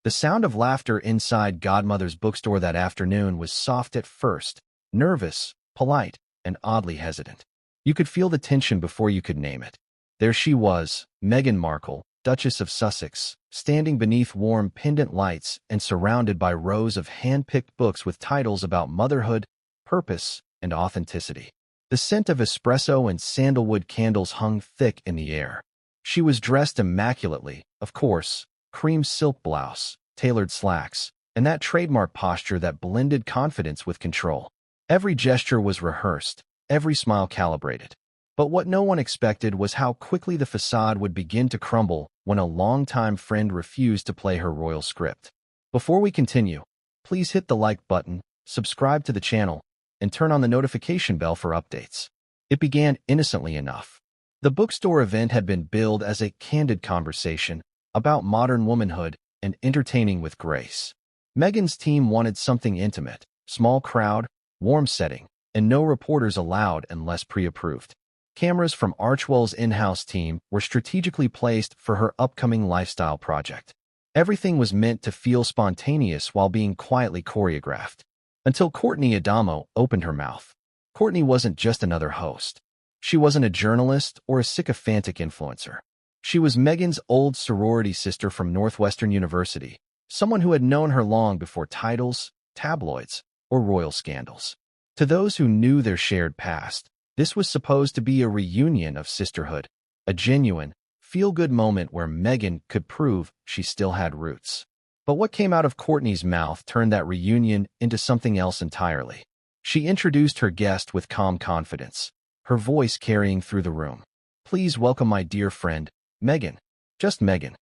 The sound of laughter inside Godmother's bookstore that afternoon was soft at first, nervous, polite, and oddly hesitant. You could feel the tension before you could name it. There she was, Meghan Markle, Duchess of Sussex, standing beneath warm pendant lights and surrounded by rows of hand-picked books with titles about motherhood, purpose, and authenticity. The scent of espresso and sandalwood candles hung thick in the air. She was dressed immaculately, of course, cream silk blouse, tailored slacks, and that trademark posture that blended confidence with control. Every gesture was rehearsed, every smile calibrated. But what no one expected was how quickly the facade would begin to crumble when a longtime friend refused to play her royal script. Before we continue, please hit the like button, subscribe to the channel, and turn on the notification bell for updates. It began innocently enough. The bookstore event had been billed as a candid conversation about modern womanhood and entertaining with grace. Meghan's team wanted something intimate, small crowd, warm setting, and no reporters allowed unless pre-approved. Cameras from Archwell's in-house team were strategically placed for her upcoming lifestyle project. Everything was meant to feel spontaneous while being quietly choreographed. Until Courtney Adamo opened her mouth. Courtney wasn't just another host. She wasn't a journalist or a sycophantic influencer. She was Meghan's old sorority sister from Northwestern University, someone who had known her long before titles, tabloids, or royal scandals. To those who knew their shared past, this was supposed to be a reunion of sisterhood, a genuine, feel-good moment where Meghan could prove she still had roots. But what came out of Courtney's mouth turned that reunion into something else entirely. She introduced her guest with calm confidence, her voice carrying through the room. "Please welcome my dear friend, Meghan. Just Meghan.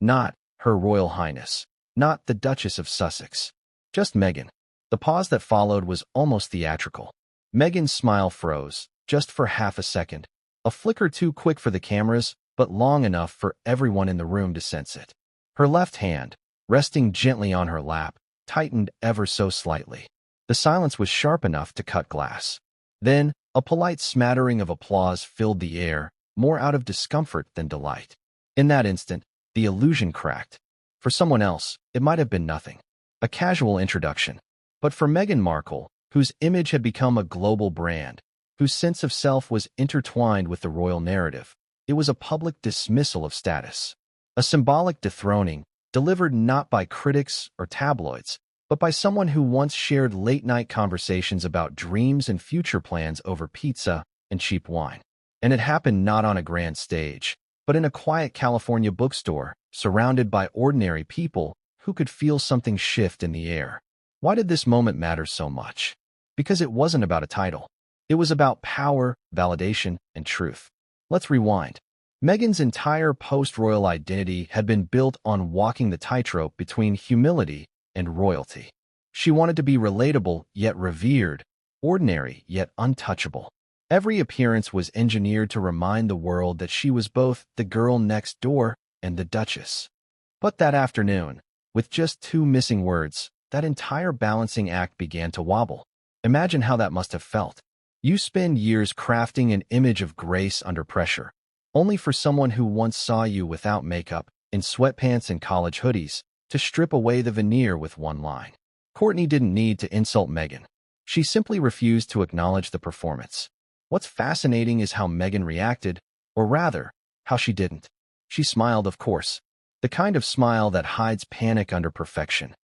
Not Her Royal Highness. Not the Duchess of Sussex. Just Meghan." The pause that followed was almost theatrical. Meghan's smile froze, just for half a second, a flicker too quick for the cameras, but long enough for everyone in the room to sense it. Her left hand, resting gently on her lap, tightened ever so slightly. The silence was sharp enough to cut glass. Then, a polite smattering of applause filled the air, more out of discomfort than delight. In that instant, the illusion cracked. For someone else, it might have been nothing. A casual introduction. But for Meghan Markle, whose image had become a global brand, whose sense of self was intertwined with the royal narrative, it was a public dismissal of status. A symbolic dethroning, delivered not by critics or tabloids, but by someone who once shared late-night conversations about dreams and future plans over pizza and cheap wine. And it happened not on a grand stage, but in a quiet California bookstore, surrounded by ordinary people who could feel something shift in the air. Why did this moment matter so much? Because it wasn't about a title. It was about power, validation, and truth. Let's rewind. Meghan's entire post-royal identity had been built on walking the tightrope between humility and royalty. She wanted to be relatable yet revered, ordinary yet untouchable. Every appearance was engineered to remind the world that she was both the girl next door and the Duchess. But that afternoon, with just 2 missing words, that entire balancing act began to wobble. Imagine how that must have felt. You spend years crafting an image of grace under pressure, only for someone who once saw you without makeup, in sweatpants and college hoodies, to strip away the veneer with one line. Courtney didn't need to insult Meghan. She simply refused to acknowledge the performance. What's fascinating is how Meghan reacted, or rather, how she didn't. She smiled, of course, the kind of smile that hides panic under perfection.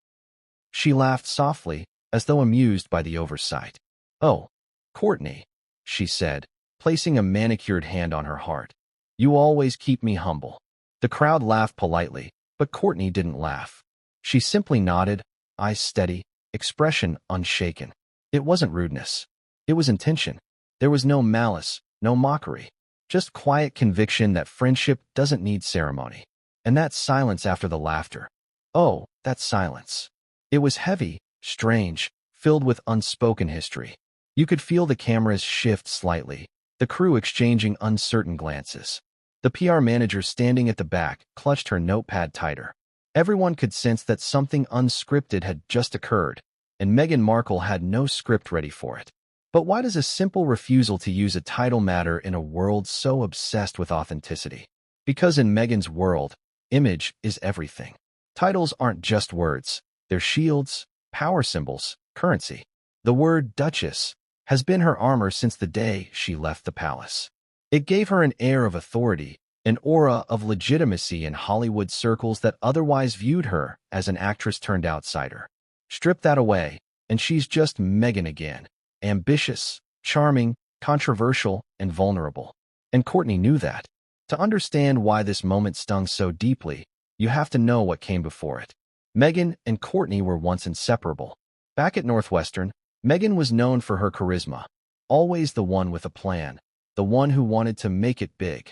She laughed softly, as though amused by the oversight. "Oh, Courtney," she said, placing a manicured hand on her heart. "You always keep me humble." The crowd laughed politely, but Courtney didn't laugh. She simply nodded, eyes steady, expression unshaken. It wasn't rudeness. It was intention. There was no malice, no mockery, just quiet conviction that friendship doesn't need ceremony. And that silence after the laughter. Oh, that silence. It was heavy, strange, filled with unspoken history. You could feel the cameras shift slightly, the crew exchanging uncertain glances. The PR manager standing at the back clutched her notepad tighter. Everyone could sense that something unscripted had just occurred, and Meghan Markle had no script ready for it. But why does a simple refusal to use a title matter in a world so obsessed with authenticity? Because in Meghan's world, image is everything. Titles aren't just words. They're shields, power symbols, currency. The word Duchess has been her armor since the day she left the palace. It gave her an air of authority, an aura of legitimacy in Hollywood circles that otherwise viewed her as an actress turned outsider. Strip that away, and she's just Meghan again. Ambitious, charming, controversial, and vulnerable. And Courtney knew that. To understand why this moment stung so deeply, you have to know what came before it. Meghan and Courtney were once inseparable. Back at Northwestern, Meghan was known for her charisma, always the one with a plan, the one who wanted to make it big.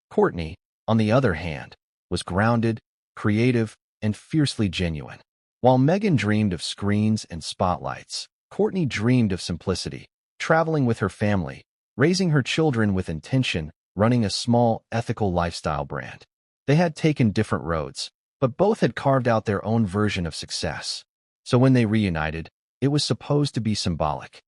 Courtney, on the other hand, was grounded, creative, and fiercely genuine. While Meghan dreamed of screens and spotlights, Courtney dreamed of simplicity, traveling with her family, raising her children with intention, running a small, ethical lifestyle brand. They had taken different roads, but both had carved out their own version of success. So when they reunited, it was supposed to be symbolic.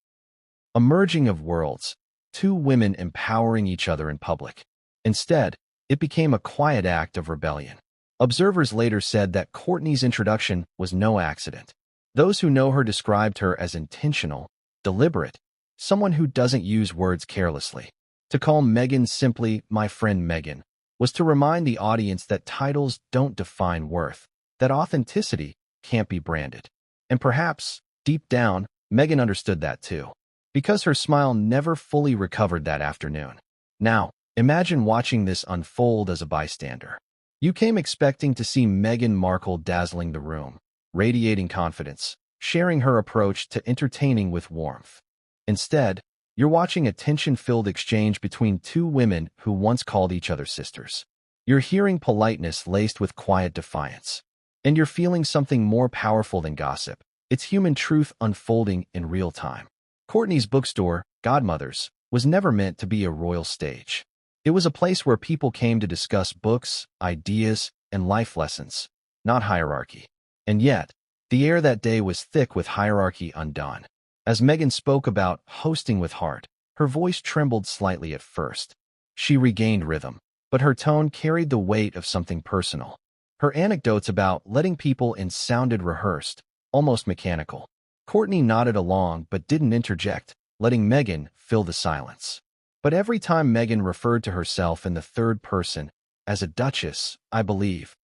A merging of worlds, two women empowering each other in public. Instead, it became a quiet act of rebellion. Observers later said that Courtney's introduction was no accident. Those who know her described her as intentional, deliberate, someone who doesn't use words carelessly. To call Meghan simply "my friend Meghan" was to remind the audience that titles don't define worth, that authenticity can't be branded. And perhaps, deep down, Meghan understood that too, because her smile never fully recovered that afternoon. Now, imagine watching this unfold as a bystander. You came expecting to see Meghan Markle dazzling the room, radiating confidence, sharing her approach to entertaining with warmth. Instead, you're watching a tension-filled exchange between two women who once called each other sisters. You're hearing politeness laced with quiet defiance. And you're feeling something more powerful than gossip. It's human truth unfolding in real time. Courtney's bookstore, Godmothers, was never meant to be a royal stage. It was a place where people came to discuss books, ideas, and life lessons, not hierarchy. And yet, the air that day was thick with hierarchy undone. As Meghan spoke about hosting with heart, her voice trembled slightly at first. She regained rhythm, but her tone carried the weight of something personal. Her anecdotes about letting people in sounded rehearsed, almost mechanical. Courtney nodded along but didn't interject, letting Meghan fill the silence. But every time Meghan referred to herself in the third person, as a duchess, I believe,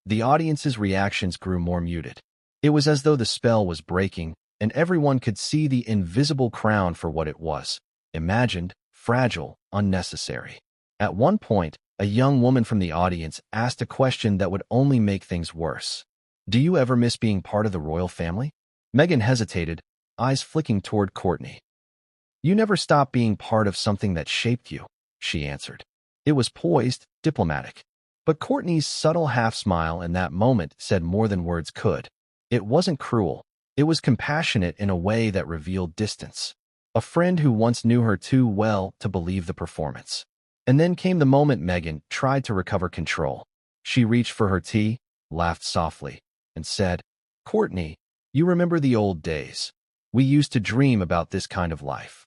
the audience's reactions grew more muted. It was as though the spell was breaking, and everyone could see the invisible crown for what it was: imagined, fragile, unnecessary. At one point, a young woman from the audience asked a question that would only make things worse. "Do you ever miss being part of the royal family?" Meghan hesitated, eyes flicking toward Courtney. "You never stop being part of something that shaped you," she answered. It was poised, diplomatic. But Courtney's subtle half-smile in that moment said more than words could. It wasn't cruel. It was compassionate in a way that revealed distance. A friend who once knew her too well to believe the performance. And then came the moment Meghan tried to recover control. She reached for her tea, laughed softly, and said, "Courtney, you remember the old days. We used to dream about this kind of life."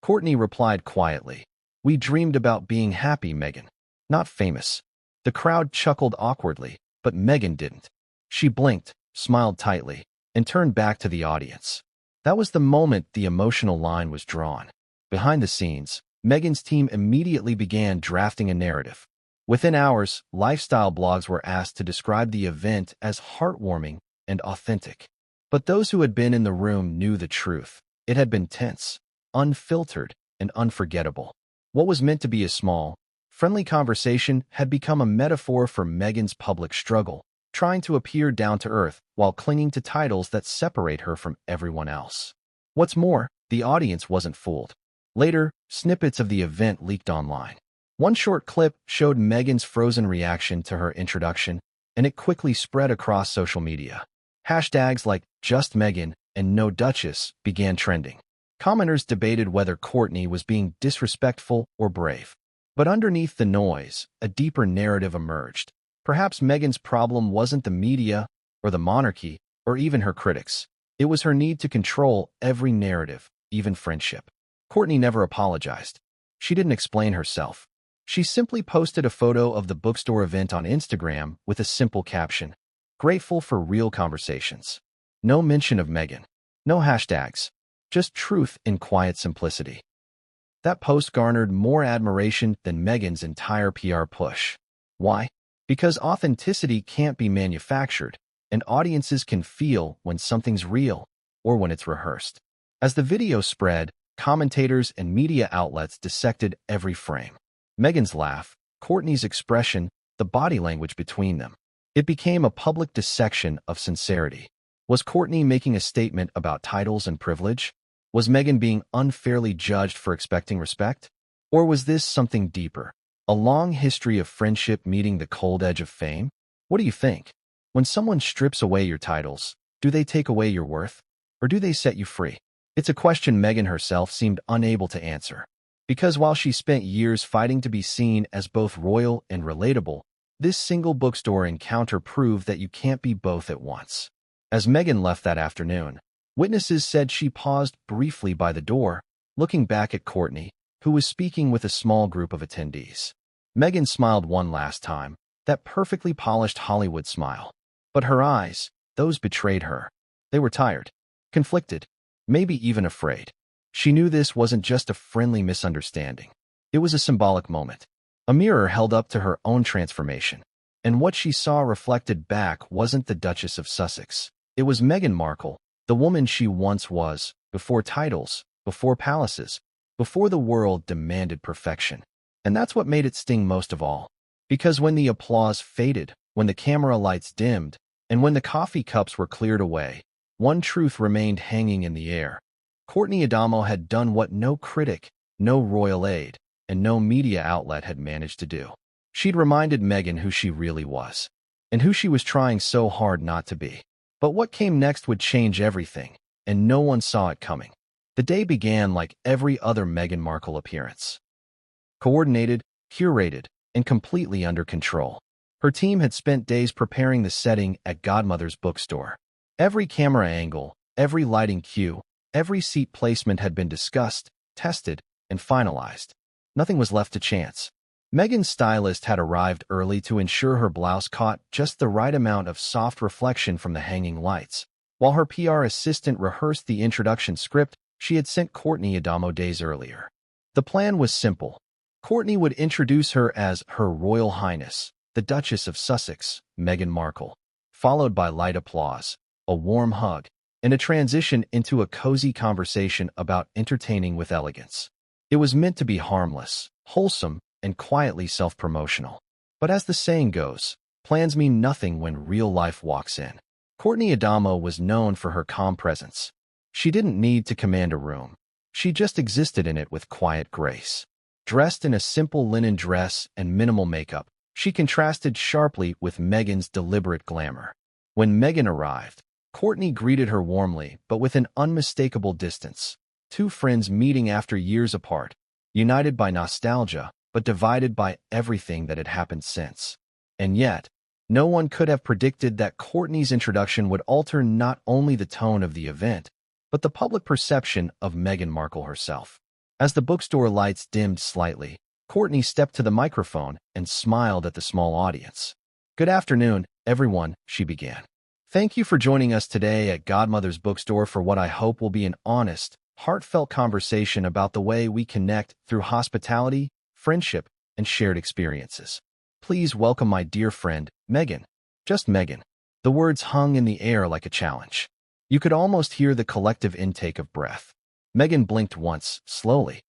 Courtney replied quietly, "We dreamed about being happy, Meghan, not famous." The crowd chuckled awkwardly, but Meghan didn't. She blinked, smiled tightly, and turned back to the audience. That was the moment the emotional line was drawn. Behind the scenes, Meghan's team immediately began drafting a narrative. Within hours, lifestyle blogs were asked to describe the event as heartwarming and authentic. But those who had been in the room knew the truth. It had been tense, unfiltered, and unforgettable. What was meant to be a small, friendly conversation had become a metaphor for Meghan's public struggle, trying to appear down-to-earth while clinging to titles that separate her from everyone else. What's more, the audience wasn't fooled. Later, snippets of the event leaked online. One short clip showed Meghan's frozen reaction to her introduction, and it quickly spread across social media. Hashtags like #JustMeghan and #NoDuchess began trending. Commenters debated whether Courtney was being disrespectful or brave. But underneath the noise, a deeper narrative emerged. Perhaps Meghan's problem wasn't the media, or the monarchy, or even her critics. It was her need to control every narrative, even friendship. Courtney never apologized. She didn't explain herself. She simply posted a photo of the bookstore event on Instagram with a simple caption, grateful for real conversations. No mention of Meghan. No hashtags. Just truth in quiet simplicity. That post garnered more admiration than Meghan's entire PR push. Why? Because authenticity can't be manufactured, and audiences can feel when something's real or when it's rehearsed. As the video spread, commentators and media outlets dissected every frame. Meghan's laugh, Courtney's expression, the body language between them. It became a public dissection of sincerity. Was Courtney making a statement about titles and privilege? Was Meghan being unfairly judged for expecting respect? Or was this something deeper? A long history of friendship meeting the cold edge of fame? What do you think? When someone strips away your titles, do they take away your worth? Or do they set you free? It's a question Meghan herself seemed unable to answer. Because while she spent years fighting to be seen as both royal and relatable, this single bookstore encounter proved that you can't be both at once. As Meghan left that afternoon, witnesses said she paused briefly by the door, looking back at Courtney, who was speaking with a small group of attendees. Meghan smiled one last time, that perfectly polished Hollywood smile. But her eyes, those betrayed her. They were tired, conflicted, maybe even afraid. She knew this wasn't just a friendly misunderstanding. It was a symbolic moment, a mirror held up to her own transformation. And what she saw reflected back wasn't the Duchess of Sussex. It was Meghan Markle, the woman she once was, before titles, before palaces, before the world demanded perfection. And that's what made it sting most of all. Because when the applause faded, when the camera lights dimmed, and when the coffee cups were cleared away, one truth remained hanging in the air. Courtney Adamo had done what no critic, no royal aide, and no media outlet had managed to do. She'd reminded Meghan who she really was, and who she was trying so hard not to be. But what came next would change everything, and no one saw it coming. The day began like every other Meghan Markle appearance. Coordinated, curated, and completely under control. Her team had spent days preparing the setting at Godmothers Bookstore. Every camera angle, every lighting cue, every seat placement had been discussed, tested, and finalized. Nothing was left to chance. Meghan's stylist had arrived early to ensure her blouse caught just the right amount of soft reflection from the hanging lights. While her PR assistant rehearsed the introduction script she had sent Courtney Adamo days earlier. The plan was simple. Courtney would introduce her as Her Royal Highness, the Duchess of Sussex, Meghan Markle, followed by light applause, a warm hug, and a transition into a cozy conversation about entertaining with elegance. It was meant to be harmless, wholesome, and quietly self-promotional. But as the saying goes, plans mean nothing when real life walks in. Courtney Adamo was known for her calm presence. She didn't need to command a room. She just existed in it with quiet grace. Dressed in a simple linen dress and minimal makeup, she contrasted sharply with Meghan's deliberate glamour. When Meghan arrived, Courtney greeted her warmly but with an unmistakable distance. Two friends meeting after years apart, united by nostalgia, but divided by everything that had happened since. And yet, no one could have predicted that Courtney's introduction would alter not only the tone of the event, but the public perception of Meghan Markle herself. As the bookstore lights dimmed slightly, Courtney stepped to the microphone and smiled at the small audience. "Good afternoon, everyone," she began. "Thank you for joining us today at Godmother's Bookstore for what I hope will be an honest, heartfelt conversation about the way we connect through hospitality, friendship, and shared experiences. Please welcome my dear friend, Meghan." Just Meghan. The words hung in the air like a challenge. You could almost hear the collective intake of breath. Meghan blinked once, slowly.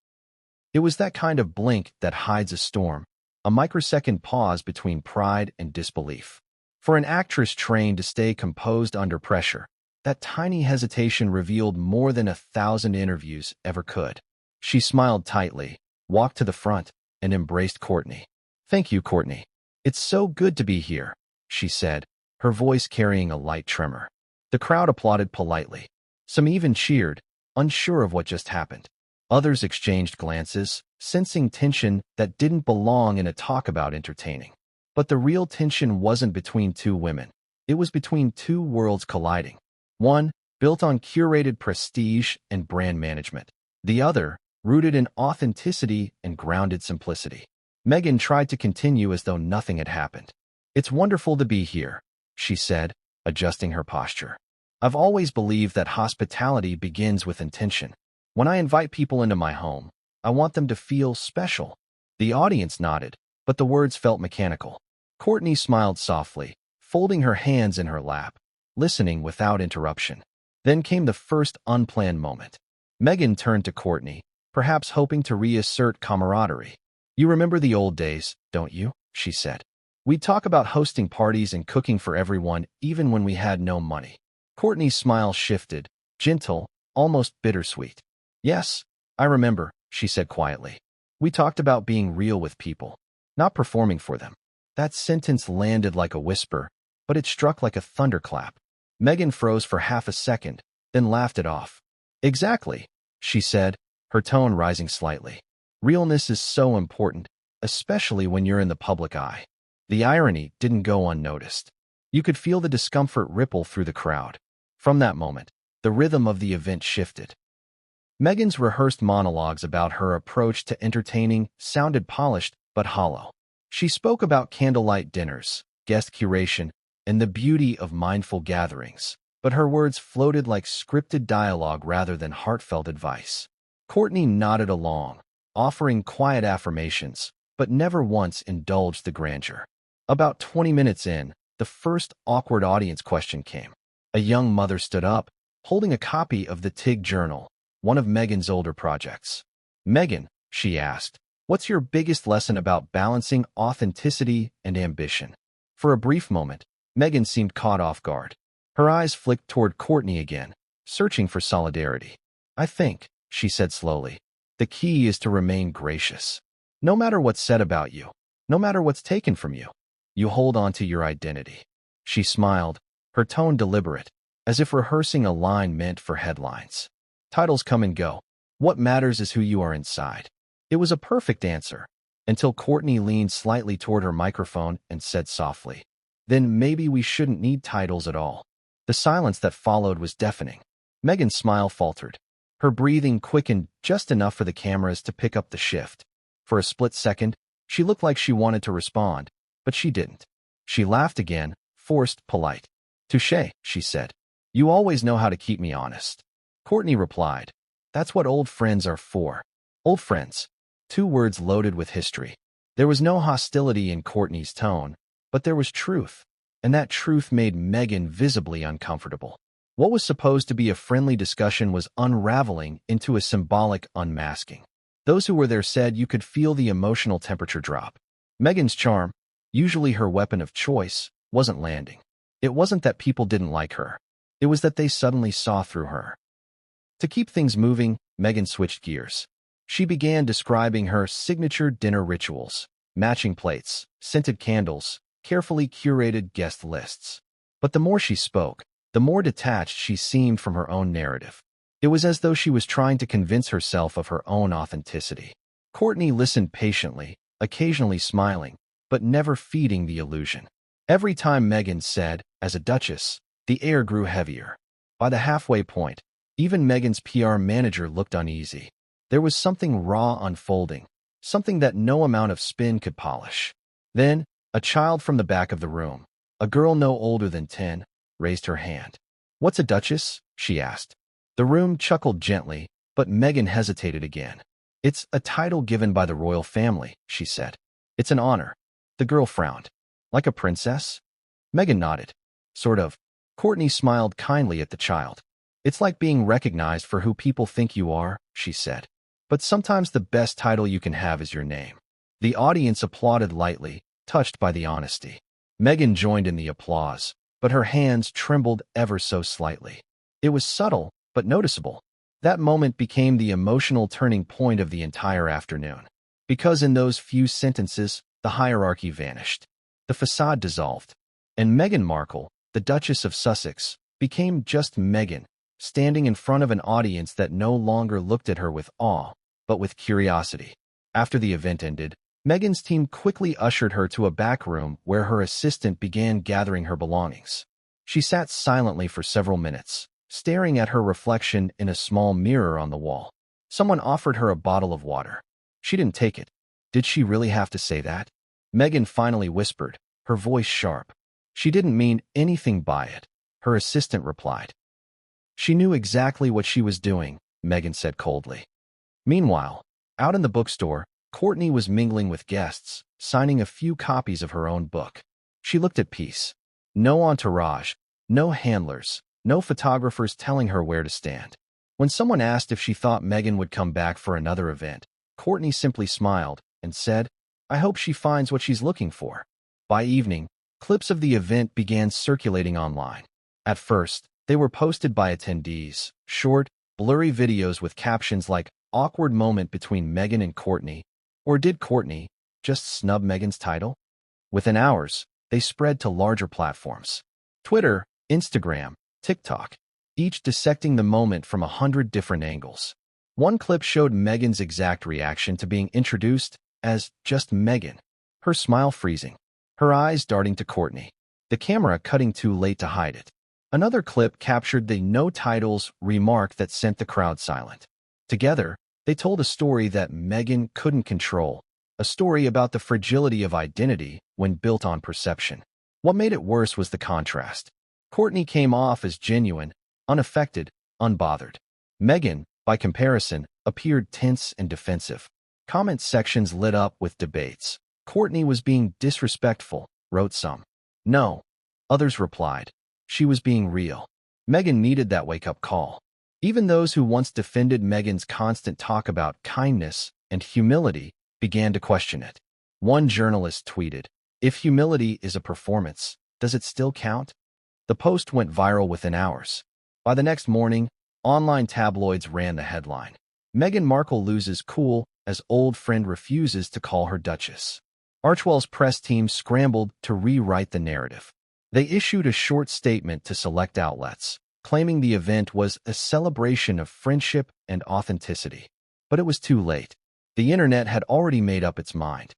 It was that kind of blink that hides a storm, a microsecond pause between pride and disbelief. For an actress trained to stay composed under pressure, that tiny hesitation revealed more than 1,000 interviews ever could. She smiled tightly, walked to the front, and embraced Courtney. "Thank you, Courtney. It's so good to be here," she said, her voice carrying a light tremor. The crowd applauded politely. Some even cheered, unsure of what just happened. Others exchanged glances, sensing tension that didn't belong in a talk about entertaining. But the real tension wasn't between two women. It was between two worlds colliding. One, built on curated prestige and brand management. The other, rooted in authenticity and grounded simplicity. Meghan tried to continue as though nothing had happened. "It's wonderful to be here," she said, adjusting her posture. I've always believed that hospitality begins with intention. When I invite people into my home, I want them to feel special. The audience nodded, but the words felt mechanical. Courtney smiled softly, folding her hands in her lap, listening without interruption. Then came the first unplanned moment. Meghan turned to Courtney, perhaps hoping to reassert camaraderie. "You remember the old days, don't you?" she said. "We'd talk about hosting parties and cooking for everyone, even when we had no money." Courtney's smile shifted, gentle, almost bittersweet. "Yes, I remember," she said quietly. "We talked about being real with people, not performing for them." That sentence landed like a whisper, but it struck like a thunderclap. Meghan froze for half a second, then laughed it off. "Exactly," she said, her tone rising slightly. "Realness is so important, especially when you're in the public eye." The irony didn't go unnoticed. You could feel the discomfort ripple through the crowd. From that moment, the rhythm of the event shifted. Meghan's rehearsed monologues about her approach to entertaining sounded polished but hollow. She spoke about candlelight dinners, guest curation, and the beauty of mindful gatherings, but her words floated like scripted dialogue rather than heartfelt advice. Courtney nodded along, offering quiet affirmations, but never once indulged the grandeur. About 20 minutes in, the first awkward audience question came. A young mother stood up, holding a copy of the TIG Journal, one of Meghan's older projects. "Meghan," she asked, "what's your biggest lesson about balancing authenticity and ambition?" For a brief moment, Meghan seemed caught off guard. Her eyes flicked toward Courtney again, searching for solidarity. "I think," she said slowly, "the key is to remain gracious. No matter what's said about you, no matter what's taken from you, you hold on to your identity." She smiled, her tone deliberate, as if rehearsing a line meant for headlines. "Titles come and go. What matters is who you are inside." It was a perfect answer, until Courtney leaned slightly toward her microphone and said softly, "Then maybe we shouldn't need titles at all." The silence that followed was deafening. Meghan's smile faltered. Her breathing quickened just enough for the cameras to pick up the shift. For a split second, she looked like she wanted to respond, but she didn't. She laughed again, forced polite. "Touché," she said. "You always know how to keep me honest." Courtney replied, "That's what old friends are for." Old friends. Two words loaded with history. There was no hostility in Courtney's tone, but there was truth, and that truth made Meghan visibly uncomfortable. What was supposed to be a friendly discussion was unraveling into a symbolic unmasking. Those who were there said you could feel the emotional temperature drop. Meghan's charm, usually her weapon of choice, wasn't landing. It wasn't that people didn't like her. It was that they suddenly saw through her. To keep things moving, Meghan switched gears. She began describing her signature dinner rituals, matching plates, scented candles, carefully curated guest lists. But the more she spoke, the more detached she seemed from her own narrative. It was as though she was trying to convince herself of her own authenticity. Courtney listened patiently, occasionally smiling, but never feeding the illusion. Every time Meghan said, "as a Duchess," the air grew heavier. By the halfway point, even Meghan's PR manager looked uneasy. There was something raw unfolding, something that no amount of spin could polish. Then, a child from the back of the room, a girl no older than 10, raised her hand. "What's a duchess?" she asked. The room chuckled gently, but Meghan hesitated again. "It's a title given by the royal family," she said. "It's an honor." The girl frowned. "Like a princess?" Meghan nodded. "Sort of." Courtney smiled kindly at the child. "It's like being recognized for who people think you are," she said. "But sometimes the best title you can have is your name." The audience applauded lightly, touched by the honesty. Meghan joined in the applause, but her hands trembled ever so slightly. It was subtle, but noticeable. That moment became the emotional turning point of the entire afternoon. Because in those few sentences, the hierarchy vanished. The facade dissolved. And Meghan Markle, the Duchess of Sussex, became just Meghan, standing in front of an audience that no longer looked at her with awe, but with curiosity. After the event ended, Meghan's team quickly ushered her to a back room where her assistant began gathering her belongings. She sat silently for several minutes, staring at her reflection in a small mirror on the wall. Someone offered her a bottle of water. She didn't take it. Did she really have to say that? Meghan finally whispered, her voice sharp. She didn't mean anything by it. her assistant replied. She knew exactly what she was doing, Meghan said coldly. Meanwhile, out in the bookstore, Courtney was mingling with guests, signing a few copies of her own book. She looked at peace. No entourage, no handlers, no photographers telling her where to stand. When someone asked if she thought Meghan would come back for another event, Courtney simply smiled and said, "I hope she finds what she's looking for." By evening, clips of the event began circulating online. At first, they were posted by attendees, short, blurry videos with captions like, "Awkward moment between Meghan and Courtney," or "Did Courtney just snub Meghan's title?" Within hours, they spread to larger platforms. Twitter, Instagram, TikTok, each dissecting the moment from 100 different angles. One clip showed Meghan's exact reaction to being introduced as just Meghan, her smile freezing, her eyes darting to Courtney, the camera cutting too late to hide it. Another clip captured the "no titles" remark that sent the crowd silent. Together, they told a story that Meghan couldn't control, a story about the fragility of identity when built on perception. What made it worse was the contrast. Courtney came off as genuine, unaffected, unbothered. Meghan, by comparison, appeared tense and defensive. Comment sections lit up with debates. Courtney was being disrespectful, wrote some. No, others replied. She was being real. Meghan needed that wake-up call. Even those who once defended Meghan's constant talk about kindness and humility began to question it. One journalist tweeted, "If humility is a performance, does it still count?" The post went viral within hours. By the next morning, online tabloids ran the headline. Meghan Markle loses cool as old friend refuses to call her Duchess. Archewell's press team scrambled to rewrite the narrative. They issued a short statement to select outlets, claiming the event was a celebration of friendship and authenticity. But it was too late. The internet had already made up its mind.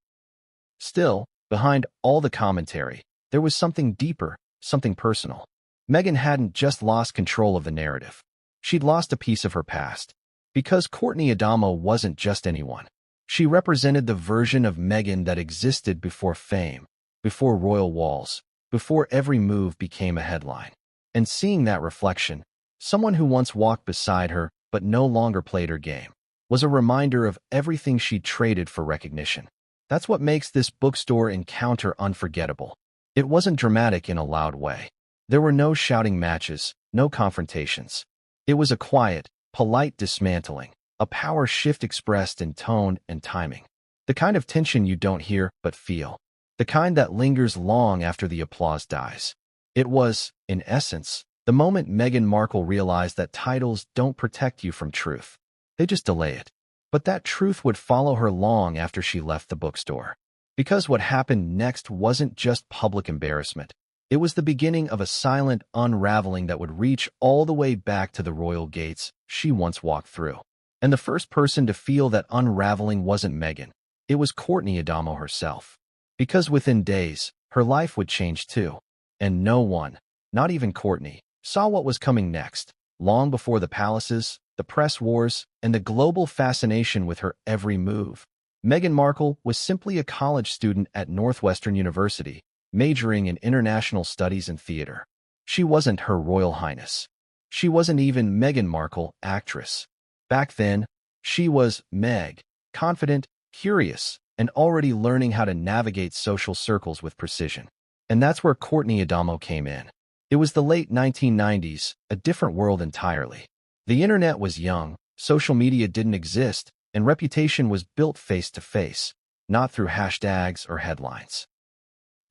Still, behind all the commentary, there was something deeper, something personal. Meghan hadn't just lost control of the narrative. She'd lost a piece of her past. Because Courtney Adamo wasn't just anyone. She represented the version of Meghan that existed before fame, before royal walls, before every move became a headline. And seeing that reflection, someone who once walked beside her but no longer played her game, was a reminder of everything she'd traded for recognition. That's what makes this bookstore encounter unforgettable. It wasn't dramatic in a loud way. There were no shouting matches, no confrontations. It was a quiet, polite dismantling, a power shift expressed in tone and timing. The kind of tension you don't hear but feel. The kind that lingers long after the applause dies. It was, in essence, the moment Meghan Markle realized that titles don't protect you from truth. They just delay it. But that truth would follow her long after she left the bookstore. Because what happened next wasn't just public embarrassment. It was the beginning of a silent unraveling that would reach all the way back to the royal gates she once walked through. And the first person to feel that unraveling wasn't Meghan. It was Courtney Adamo herself. Because within days, her life would change too. And no one, not even Courtney, saw what was coming next, long before the palaces, the press wars, and the global fascination with her every move. Meghan Markle was simply a college student at Northwestern University, majoring in international studies and theater. She wasn't Her Royal Highness. She wasn't even Meghan Markle, actress. Back then, she was Meg, confident, curious, and already learning how to navigate social circles with precision. And that's where Courtney Adamo came in. It was the late 1990s, a different world entirely. The internet was young, social media didn't exist, and reputation was built face-to-face, not through hashtags or headlines.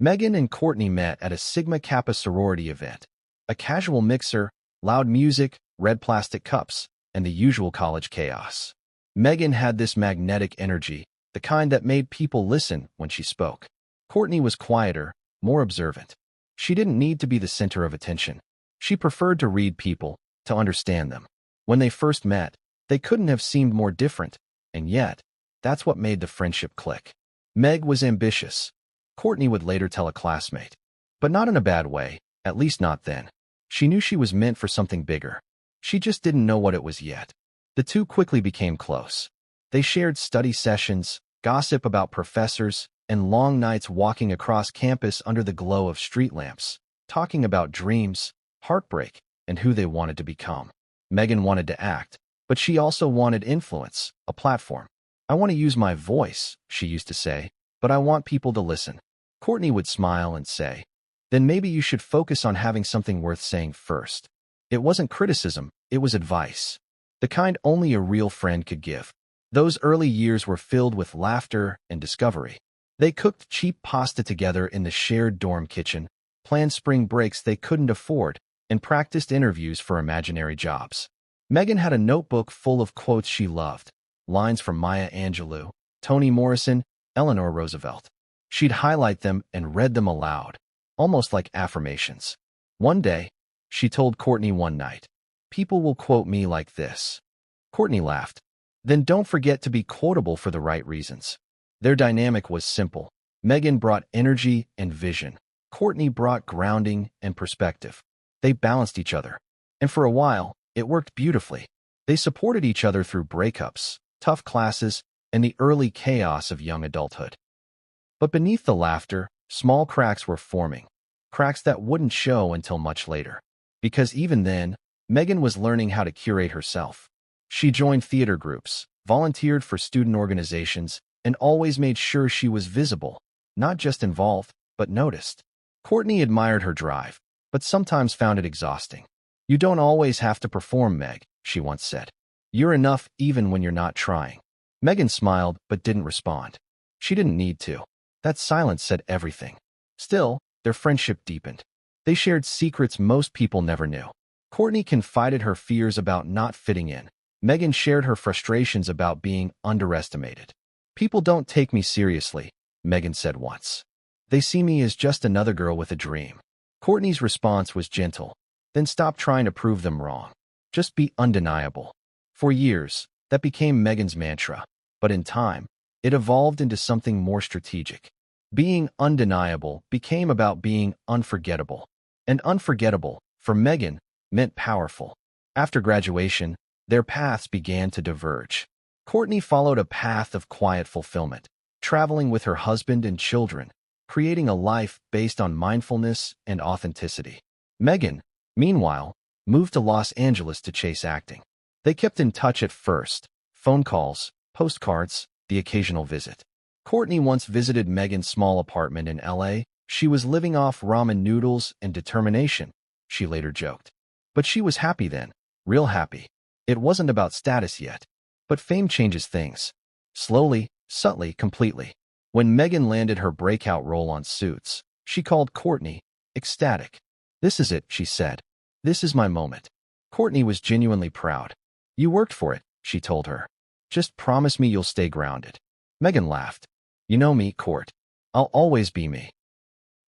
Meghan and Courtney met at a Sigma Kappa sorority event. A casual mixer, loud music, red plastic cups, and the usual college chaos. Meghan had this magnetic energy, the kind that made people listen when she spoke. Courtney was quieter, more observant. She didn't need to be the center of attention. She preferred to read people, to understand them. When they first met, they couldn't have seemed more different, and yet, that's what made the friendship click. Meg was ambitious. Courtney would later tell a classmate. But not in a bad way, at least not then. She knew she was meant for something bigger. She just didn't know what it was yet. The two quickly became close. They shared study sessions, gossip about professors, and long nights walking across campus under the glow of street lamps, talking about dreams, heartbreak, and who they wanted to become. Meghan wanted to act, but she also wanted influence, a platform. "I want to use my voice," she used to say, "but I want people to listen." Courtney would smile and say, "Then maybe you should focus on having something worth saying first." It wasn't criticism, it was advice. The kind only a real friend could give. Those early years were filled with laughter and discovery. They cooked cheap pasta together in the shared dorm kitchen, planned spring breaks they couldn't afford, and practiced interviews for imaginary jobs. Meghan had a notebook full of quotes she loved, lines from Maya Angelou, Toni Morrison, Eleanor Roosevelt. She'd highlight them and read them aloud, almost like affirmations. One day, she told Courtney one night, "People will quote me like this." Courtney laughed. "Then don't forget to be quotable for the right reasons." Their dynamic was simple. Meghan brought energy and vision. Courtney brought grounding and perspective. They balanced each other. And for a while, it worked beautifully. They supported each other through breakups, tough classes, and the early chaos of young adulthood. But beneath the laughter, small cracks were forming. Cracks that wouldn't show until much later. Because even then, Meghan was learning how to curate herself. She joined theater groups, volunteered for student organizations, and always made sure she was visible, not just involved, but noticed. Courtney admired her drive, but sometimes found it exhausting. "You don't always have to perform, Meg," she once said. "You're enough even when you're not trying." Meghan smiled but didn't respond. She didn't need to. That silence said everything. Still, their friendship deepened. They shared secrets most people never knew. Courtney confided her fears about not fitting in. Meghan shared her frustrations about being underestimated. "People don't take me seriously," Meghan said once. "They see me as just another girl with a dream." Courtney's response was gentle. "Then stop trying to prove them wrong. Just be undeniable." For years, that became Meghan's mantra. But in time, it evolved into something more strategic. Being undeniable became about being unforgettable. And unforgettable, for Meghan, meant powerful. After graduation, their paths began to diverge. Courtney followed a path of quiet fulfillment, traveling with her husband and children, creating a life based on mindfulness and authenticity. Meghan, meanwhile, moved to Los Angeles to chase acting. They kept in touch at first, phone calls, postcards, the occasional visit. Courtney once visited Meghan's small apartment in LA. She was living off ramen noodles and determination, she later joked. But she was happy then, real happy. It wasn't about status yet. But fame changes things. Slowly, subtly, completely. When Meghan landed her breakout role on Suits, she called Courtney, ecstatic. "This is it," she said. "This is my moment." Courtney was genuinely proud. "You worked for it," she told her. "Just promise me you'll stay grounded." Meghan laughed. "You know me, Court. I'll always be me."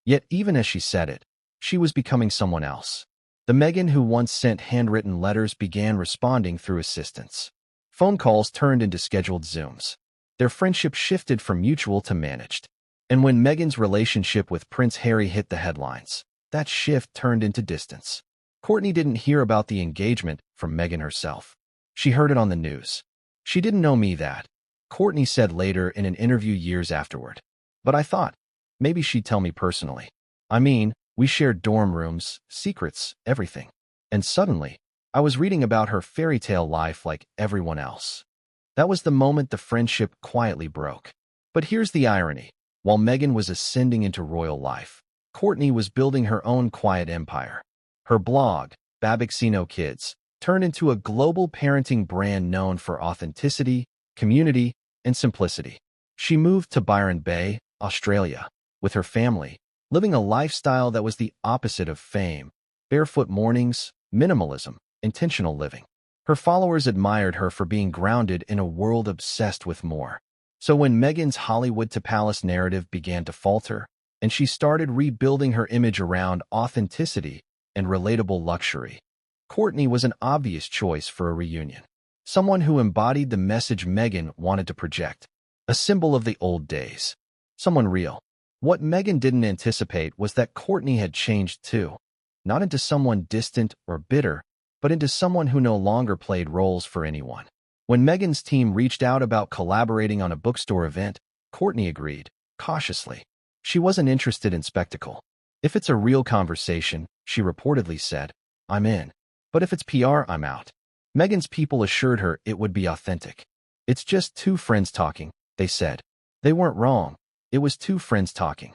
Yet even as she said it, she was becoming someone else. The Meghan who once sent handwritten letters began responding through assistants. Phone calls turned into scheduled Zooms. Their friendship shifted from mutual to managed. And when Meghan's relationship with Prince Harry hit the headlines, that shift turned into distance. Courtney didn't hear about the engagement from Meghan herself. She heard it on the news. "She didn't know me that," Courtney said later in an interview years afterward. "But I thought, maybe she'd tell me personally. I mean, we shared dorm rooms, secrets, everything. And suddenly, I was reading about her fairy tale life like everyone else." That was the moment the friendship quietly broke. But here's the irony. While Meghan was ascending into royal life, Courtney was building her own quiet empire. Her blog, Babixino Kids, turned into a global parenting brand known for authenticity, community, and simplicity. She moved to Byron Bay, Australia, with her family, living a lifestyle that was the opposite of fame: barefoot mornings, minimalism, intentional living. Her followers admired her for being grounded in a world obsessed with more. So when Meghan's Hollywood to palace narrative began to falter, and she started rebuilding her image around authenticity and relatable luxury, Courtney was an obvious choice for a reunion. Someone who embodied the message Meghan wanted to project. A symbol of the old days. Someone real. What Meghan didn't anticipate was that Courtney had changed too. Not into someone distant or bitter, but into someone who no longer played roles for anyone. When Meghan's team reached out about collaborating on a bookstore event, Courtney agreed, cautiously. She wasn't interested in spectacle. "If it's a real conversation," she reportedly said, I'm in. But if it's PR, I'm out. Meghan's people assured her it would be authentic. It's just two friends talking, they said. They weren't wrong. It was two friends talking.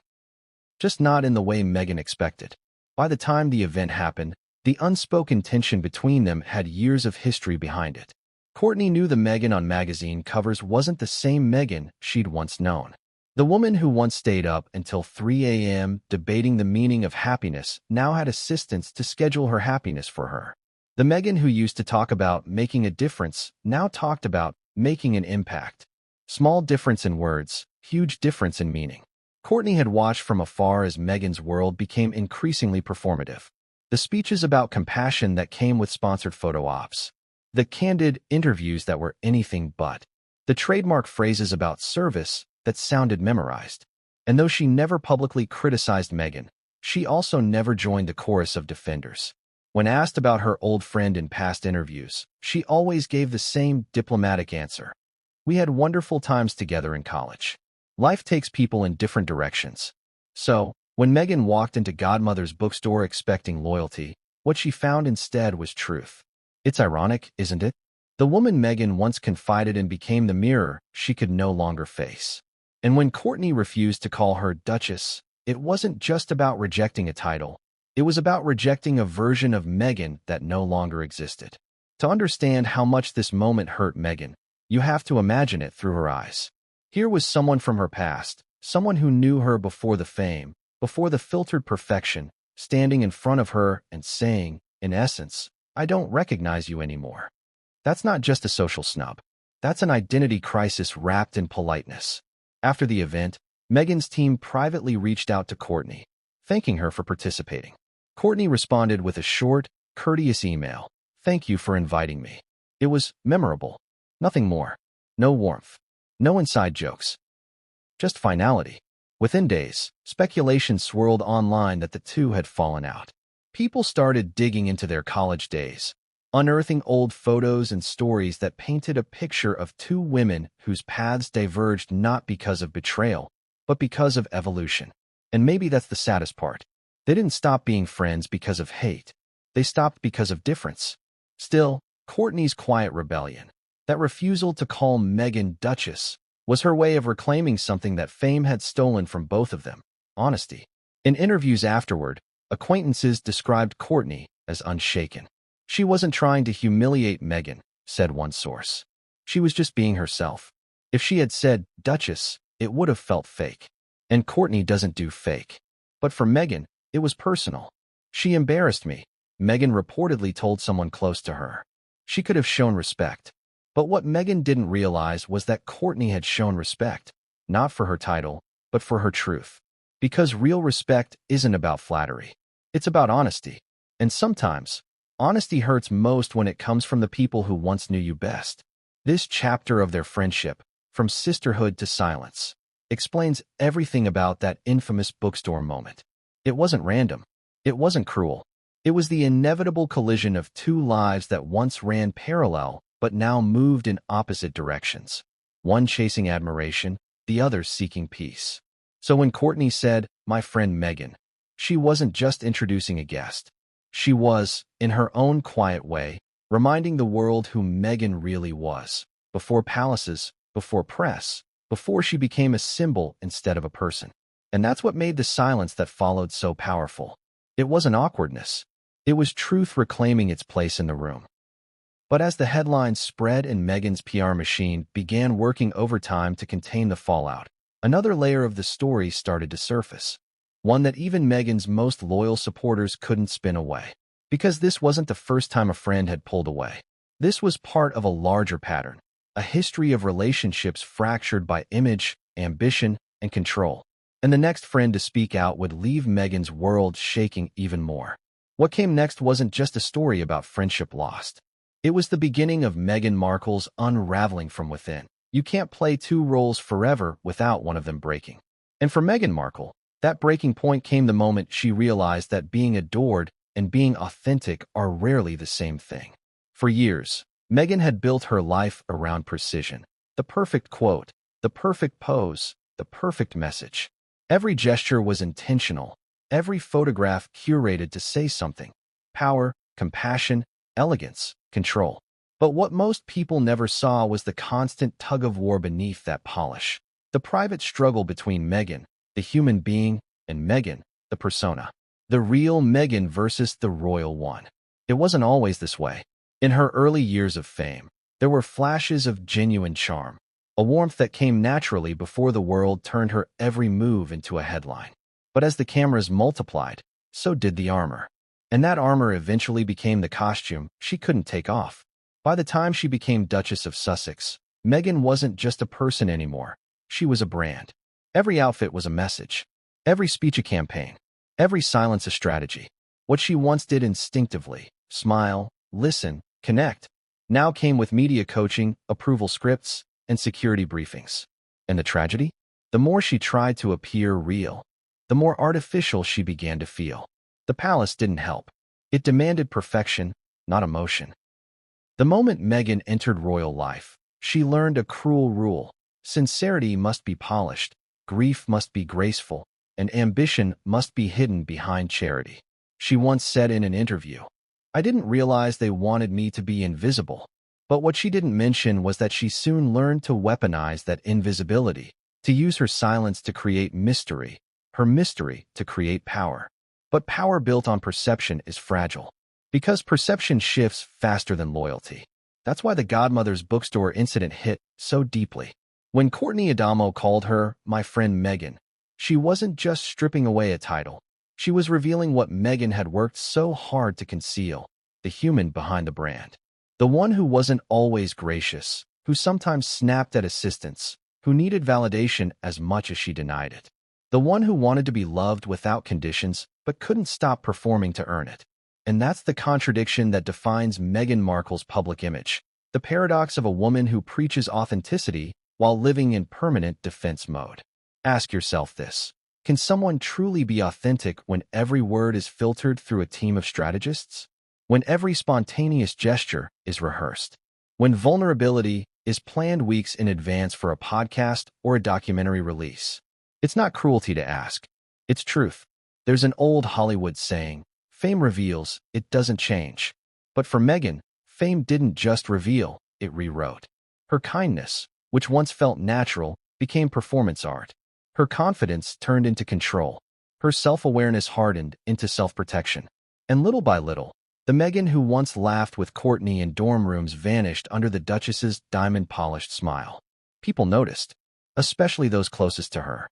Just not in the way Meghan expected. By the time the event happened, the unspoken tension between them had years of history behind it. Courtney knew the Meghan on magazine covers wasn't the same Meghan she'd once known. The woman who once stayed up until 3 a.m. debating the meaning of happiness now had assistants to schedule her happiness for her. The Meghan who used to talk about making a difference now talked about making an impact. Small difference in words, huge difference in meaning. Courtney had watched from afar as Meghan's world became increasingly performative. The speeches about compassion that came with sponsored photo ops. The candid interviews that were anything but. The trademark phrases about service that sounded memorized. And though she never publicly criticized Meghan, she also never joined the chorus of defenders. When asked about her old friend in past interviews, she always gave the same diplomatic answer. We had wonderful times together in college. Life takes people in different directions. So, when Meghan walked into Godmother's Bookstore expecting loyalty, what she found instead was truth. It's ironic, isn't it? The woman Meghan once confided in became the mirror she could no longer face. And when Courtney refused to call her Duchess, it wasn't just about rejecting a title. It was about rejecting a version of Meghan that no longer existed. To understand how much this moment hurt Meghan, you have to imagine it through her eyes. Here was someone from her past, someone who knew her before the fame, before the filtered perfection, standing in front of her and saying, in essence, I don't recognize you anymore. That's not just a social snub. That's an identity crisis wrapped in politeness. After the event, Meghan's team privately reached out to Courtney, thanking her for participating. Courtney responded with a short, courteous email. Thank you for inviting me. It was memorable. Nothing more. No warmth. No inside jokes. Just finality. Within days, speculation swirled online that the two had fallen out. People started digging into their college days, unearthing old photos and stories that painted a picture of two women whose paths diverged not because of betrayal, but because of evolution. And maybe that's the saddest part. They didn't stop being friends because of hate. They stopped because of difference. Still, Courtney's quiet rebellion, that refusal to call Meghan Duchess, was her way of reclaiming something that fame had stolen from both of them: honesty. In interviews afterward, acquaintances described Courtney as unshaken. She wasn't trying to humiliate Meghan, said one source. She was just being herself. If she had said Duchess, it would have felt fake. And Courtney doesn't do fake. But for Meghan, it was personal. She embarrassed me, Meghan reportedly told someone close to her. She could have shown respect. But what Meghan didn't realize was that Courtney had shown respect, not for her title, but for her truth. Because real respect isn't about flattery. It's about honesty. And sometimes, honesty hurts most when it comes from the people who once knew you best. This chapter of their friendship, from sisterhood to silence, explains everything about that infamous bookstore moment. It wasn't random. It wasn't cruel. It was the inevitable collision of two lives that once ran parallel but now moved in opposite directions. One chasing admiration, the other seeking peace. So when Courtney said, "My friend Meghan," she wasn't just introducing a guest. She was, in her own quiet way, reminding the world who Meghan really was, before palaces, before press, before she became a symbol instead of a person. And that's what made the silence that followed so powerful. It wasn't awkwardness. It was truth reclaiming its place in the room. But as the headlines spread and Meghan's PR machine began working overtime to contain the fallout, another layer of the story started to surface. One that even Meghan's most loyal supporters couldn't spin away. Because this wasn't the first time a friend had pulled away. This was part of a larger pattern, a history of relationships fractured by image, ambition, and control. And the next friend to speak out would leave Meghan's world shaking even more. What came next wasn't just a story about friendship lost. It was the beginning of Meghan Markle's unraveling from within. You can't play two roles forever without one of them breaking. And for Meghan Markle, that breaking point came the moment she realized that being adored and being authentic are rarely the same thing. For years, Meghan had built her life around precision. The perfect quote, the perfect pose, the perfect message. Every gesture was intentional, every photograph curated to say something. Power, compassion, elegance, control. But what most people never saw was the constant tug-of-war beneath that polish. The private struggle between Meghan, the human being, and Meghan, the persona. The real Meghan versus the royal one. It wasn't always this way. In her early years of fame, there were flashes of genuine charm, a warmth that came naturally before the world turned her every move into a headline. But as the cameras multiplied, so did the armor. And that armor eventually became the costume she couldn't take off. By the time she became Duchess of Sussex, Meghan wasn't just a person anymore. She was a brand. Every outfit was a message. Every speech a campaign. Every silence a strategy. What she once did instinctively, smile, listen, connect, now came with media coaching, approval scripts, and security briefings. And the tragedy? The more she tried to appear real, the more artificial she began to feel. The palace didn't help. It demanded perfection, not emotion. The moment Meghan entered royal life, she learned a cruel rule. Sincerity must be polished, grief must be graceful, and ambition must be hidden behind charity. She once said in an interview, "I didn't realize they wanted me to be invisible." But what she didn't mention was that she soon learned to weaponize that invisibility, to use her silence to create mystery, her mystery to create power. But power built on perception is fragile, because perception shifts faster than loyalty. That's why the Godmothers Bookstore incident hit so deeply. When Courtney Adamo called her "my friend Meghan," she wasn't just stripping away a title. She was revealing what Meghan had worked so hard to conceal, the human behind the brand. The one who wasn't always gracious, who sometimes snapped at assistants, who needed validation as much as she denied it. The one who wanted to be loved without conditions, but couldn't stop performing to earn it. And that's the contradiction that defines Meghan Markle's public image. The paradox of a woman who preaches authenticity while living in permanent defense mode. Ask yourself this. Can someone truly be authentic when every word is filtered through a team of strategists? When every spontaneous gesture is rehearsed? When vulnerability is planned weeks in advance for a podcast or a documentary release? It's not cruelty to ask. It's truth. There's an old Hollywood saying, "Fame reveals, it doesn't change." But for Meghan, fame didn't just reveal, it rewrote. Her kindness, which once felt natural, became performance art. Her confidence turned into control. Her self-awareness hardened into self-protection. And little by little, the Meghan who once laughed with Courtney in dorm rooms vanished under the Duchess's diamond-polished smile. People noticed, especially those closest to her.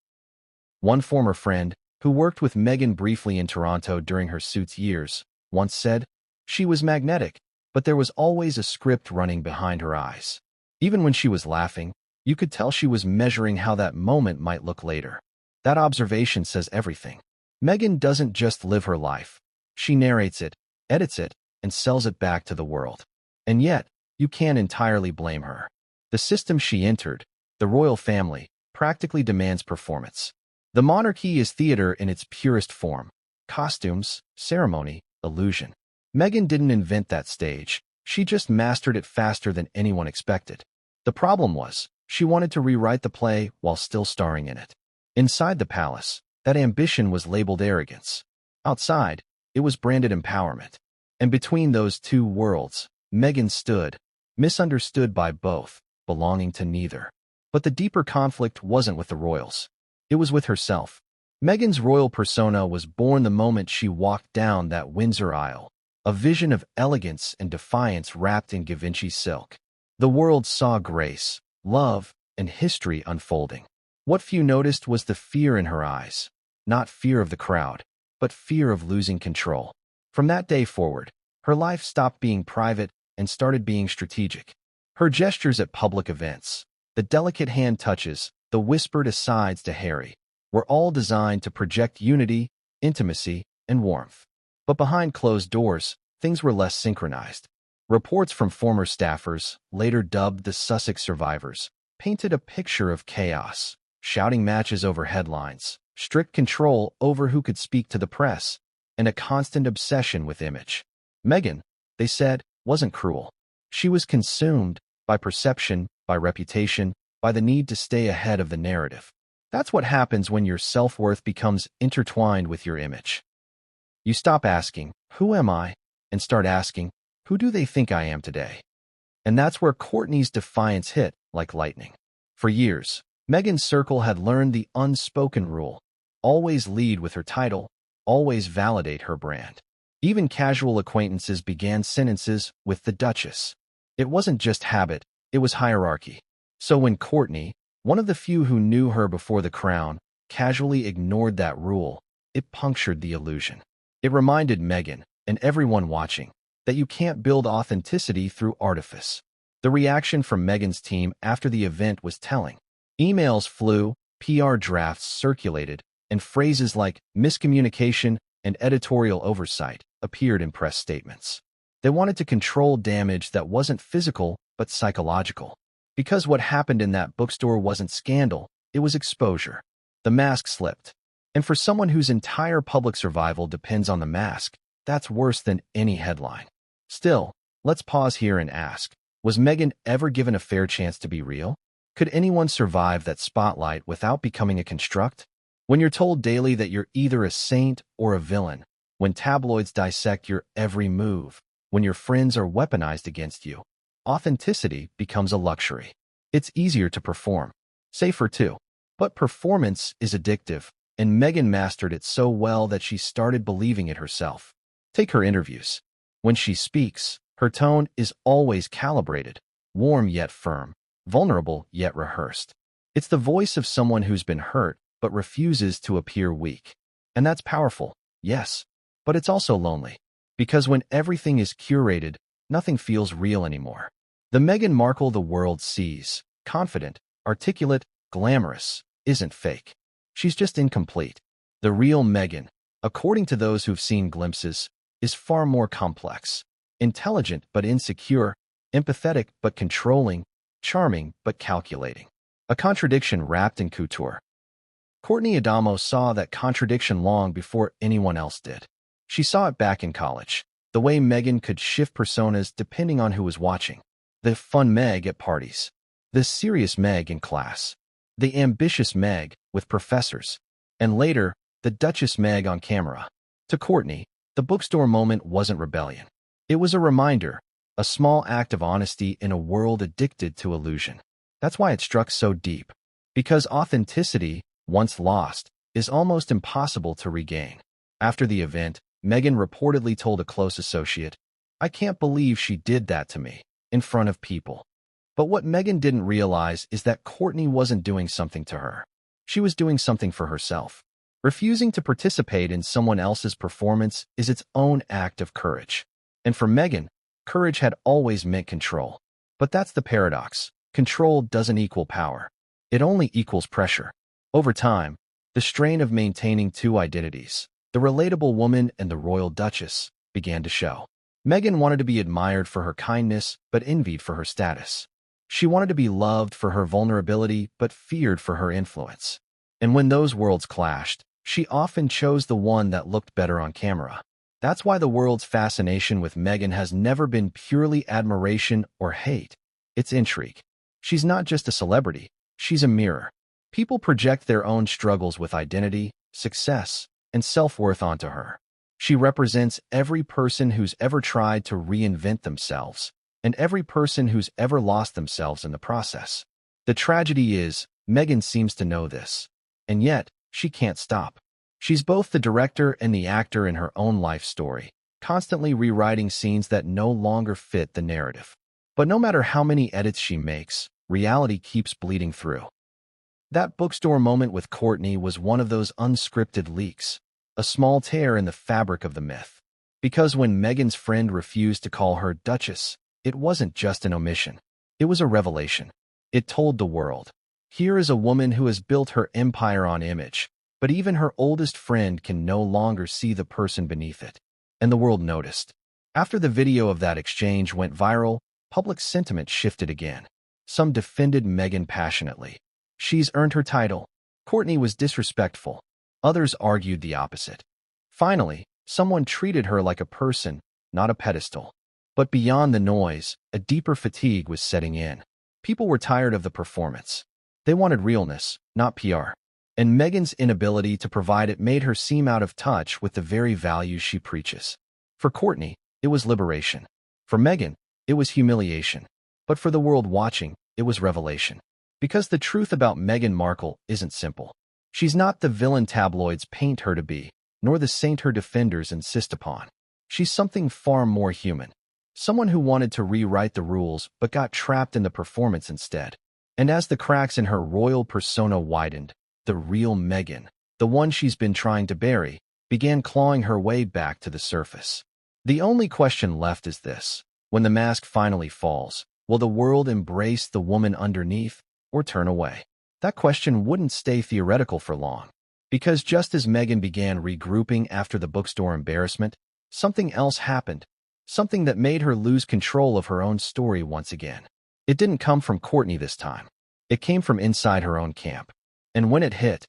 One former friend, who worked with Meghan briefly in Toronto during her Suits years, once said, "She was magnetic, but there was always a script running behind her eyes." Even when she was laughing, you could tell she was measuring how that moment might look later. That observation says everything. Meghan doesn't just live her life. She narrates it, edits it, and sells it back to the world. And yet, you can't entirely blame her. The system she entered, the royal family, practically demands performance. The monarchy is theater in its purest form. Costumes, ceremony, illusion. Meghan didn't invent that stage. She just mastered it faster than anyone expected. The problem was, she wanted to rewrite the play while still starring in it. Inside the palace, that ambition was labeled arrogance. Outside, it was branded empowerment. And between those two worlds, Meghan stood, misunderstood by both, belonging to neither. But the deeper conflict wasn't with the royals. It was with herself. Meghan's royal persona was born the moment she walked down that Windsor aisle, a vision of elegance and defiance wrapped in Givenchy silk. The world saw grace, love, and history unfolding. What few noticed was the fear in her eyes. Not fear of the crowd, but fear of losing control. From that day forward, her life stopped being private and started being strategic. Her gestures at public events, the delicate hand touches, the whispered asides to Harry, were all designed to project unity, intimacy, and warmth. But behind closed doors, things were less synchronized. Reports from former staffers, later dubbed the Sussex survivors, painted a picture of chaos, shouting matches over headlines, strict control over who could speak to the press, and a constant obsession with image. Meghan, they said, wasn't cruel. She was consumed by perception, by reputation, by the need to stay ahead of the narrative. That's what happens when your self-worth becomes intertwined with your image. You stop asking, "Who am I?" and start asking, who do they think I am today? And that's where Courtney's defiance hit like lightning. For years, Meghan's circle had learned the unspoken rule: always lead with her title, always validate her brand. Even casual acquaintances began sentences with the Duchess. It wasn't just habit, it was hierarchy. So when Courtney, one of the few who knew her before the crown, casually ignored that rule, it punctured the illusion. It reminded Meghan, and everyone watching, that you can't build authenticity through artifice. The reaction from Meghan's team after the event was telling. Emails flew, PR drafts circulated, and phrases like miscommunication and editorial oversight appeared in press statements. They wanted to control damage that wasn't physical but psychological. Because what happened in that bookstore wasn't scandal, it was exposure. The mask slipped. And for someone whose entire public survival depends on the mask, that's worse than any headline. Still, let's pause here and ask, was Meghan ever given a fair chance to be real? Could anyone survive that spotlight without becoming a construct? When you're told daily that you're either a saint or a villain, when tabloids dissect your every move, when your friends are weaponized against you, authenticity becomes a luxury. It's easier to perform. Safer too. But performance is addictive, and Meghan mastered it so well that she started believing it herself. Take her interviews. When she speaks, her tone is always calibrated, warm yet firm, vulnerable yet rehearsed. It's the voice of someone who's been hurt but refuses to appear weak. And that's powerful, yes, but it's also lonely. Because when everything is curated, nothing feels real anymore. The Meghan Markle the world sees, confident, articulate, glamorous, isn't fake. She's just incomplete. The real Meghan, according to those who've seen glimpses, is far more complex. Intelligent but insecure, empathetic but controlling, charming but calculating. A contradiction wrapped in couture. Courtney Adamo saw that contradiction long before anyone else did. She saw it back in college, the way Meghan could shift personas depending on who was watching. The fun Meg at parties, the serious Meg in class, the ambitious Meg with professors, and later, the Duchess Meg on camera. To Courtney, the bookstore moment wasn't rebellion. It was a reminder, a small act of honesty in a world addicted to illusion. That's why it struck so deep. Because authenticity, once lost, is almost impossible to regain. After the event, Meghan reportedly told a close associate, "I can't believe she did that to me, in front of people." But what Meghan didn't realize is that Courtney wasn't doing something to her. She was doing something for herself. Refusing to participate in someone else's performance is its own act of courage. And for Meghan, courage had always meant control. But that's the paradox. Control doesn't equal power. It only equals pressure. Over time, the strain of maintaining two identities, the relatable woman and the royal duchess, began to show. Meghan wanted to be admired for her kindness, but envied for her status. She wanted to be loved for her vulnerability, but feared for her influence. And when those worlds clashed, she often chose the one that looked better on camera. That's why the world's fascination with Meghan has never been purely admiration or hate. It's intrigue. She's not just a celebrity, she's a mirror. People project their own struggles with identity, success, and self-worth onto her. She represents every person who's ever tried to reinvent themselves, and every person who's ever lost themselves in the process. The tragedy is, Meghan seems to know this. And yet, she can't stop. She's both the director and the actor in her own life story, constantly rewriting scenes that no longer fit the narrative. But no matter how many edits she makes, reality keeps bleeding through. That bookstore moment with Courtney was one of those unscripted leaks, a small tear in the fabric of the myth. Because when Meghan's friend refused to call her Duchess, it wasn't just an omission. It was a revelation. It told the world, here is a woman who has built her empire on image, but even her oldest friend can no longer see the person beneath it. And the world noticed. After the video of that exchange went viral, public sentiment shifted again. Some defended Meghan passionately. She's earned her title. Courtney was disrespectful. Others argued the opposite. Finally, someone treated her like a person, not a pedestal. But beyond the noise, a deeper fatigue was setting in. People were tired of the performance. They wanted realness, not PR. And Meghan's inability to provide it made her seem out of touch with the very values she preaches. For Courtney, it was liberation. For Meghan, it was humiliation. But for the world watching, it was revelation. Because the truth about Meghan Markle isn't simple. She's not the villain tabloids paint her to be, nor the saint her defenders insist upon. She's something far more human. Someone who wanted to rewrite the rules but got trapped in the performance instead. And as the cracks in her royal persona widened, the real Meghan, the one she's been trying to bury, began clawing her way back to the surface. The only question left is this: when the mask finally falls, will the world embrace the woman underneath or turn away? That question wouldn't stay theoretical for long. Because just as Meghan began regrouping after the bookstore embarrassment, something else happened. Something that made her lose control of her own story once again. It didn't come from Courtney this time. It came from inside her own camp. And when it hit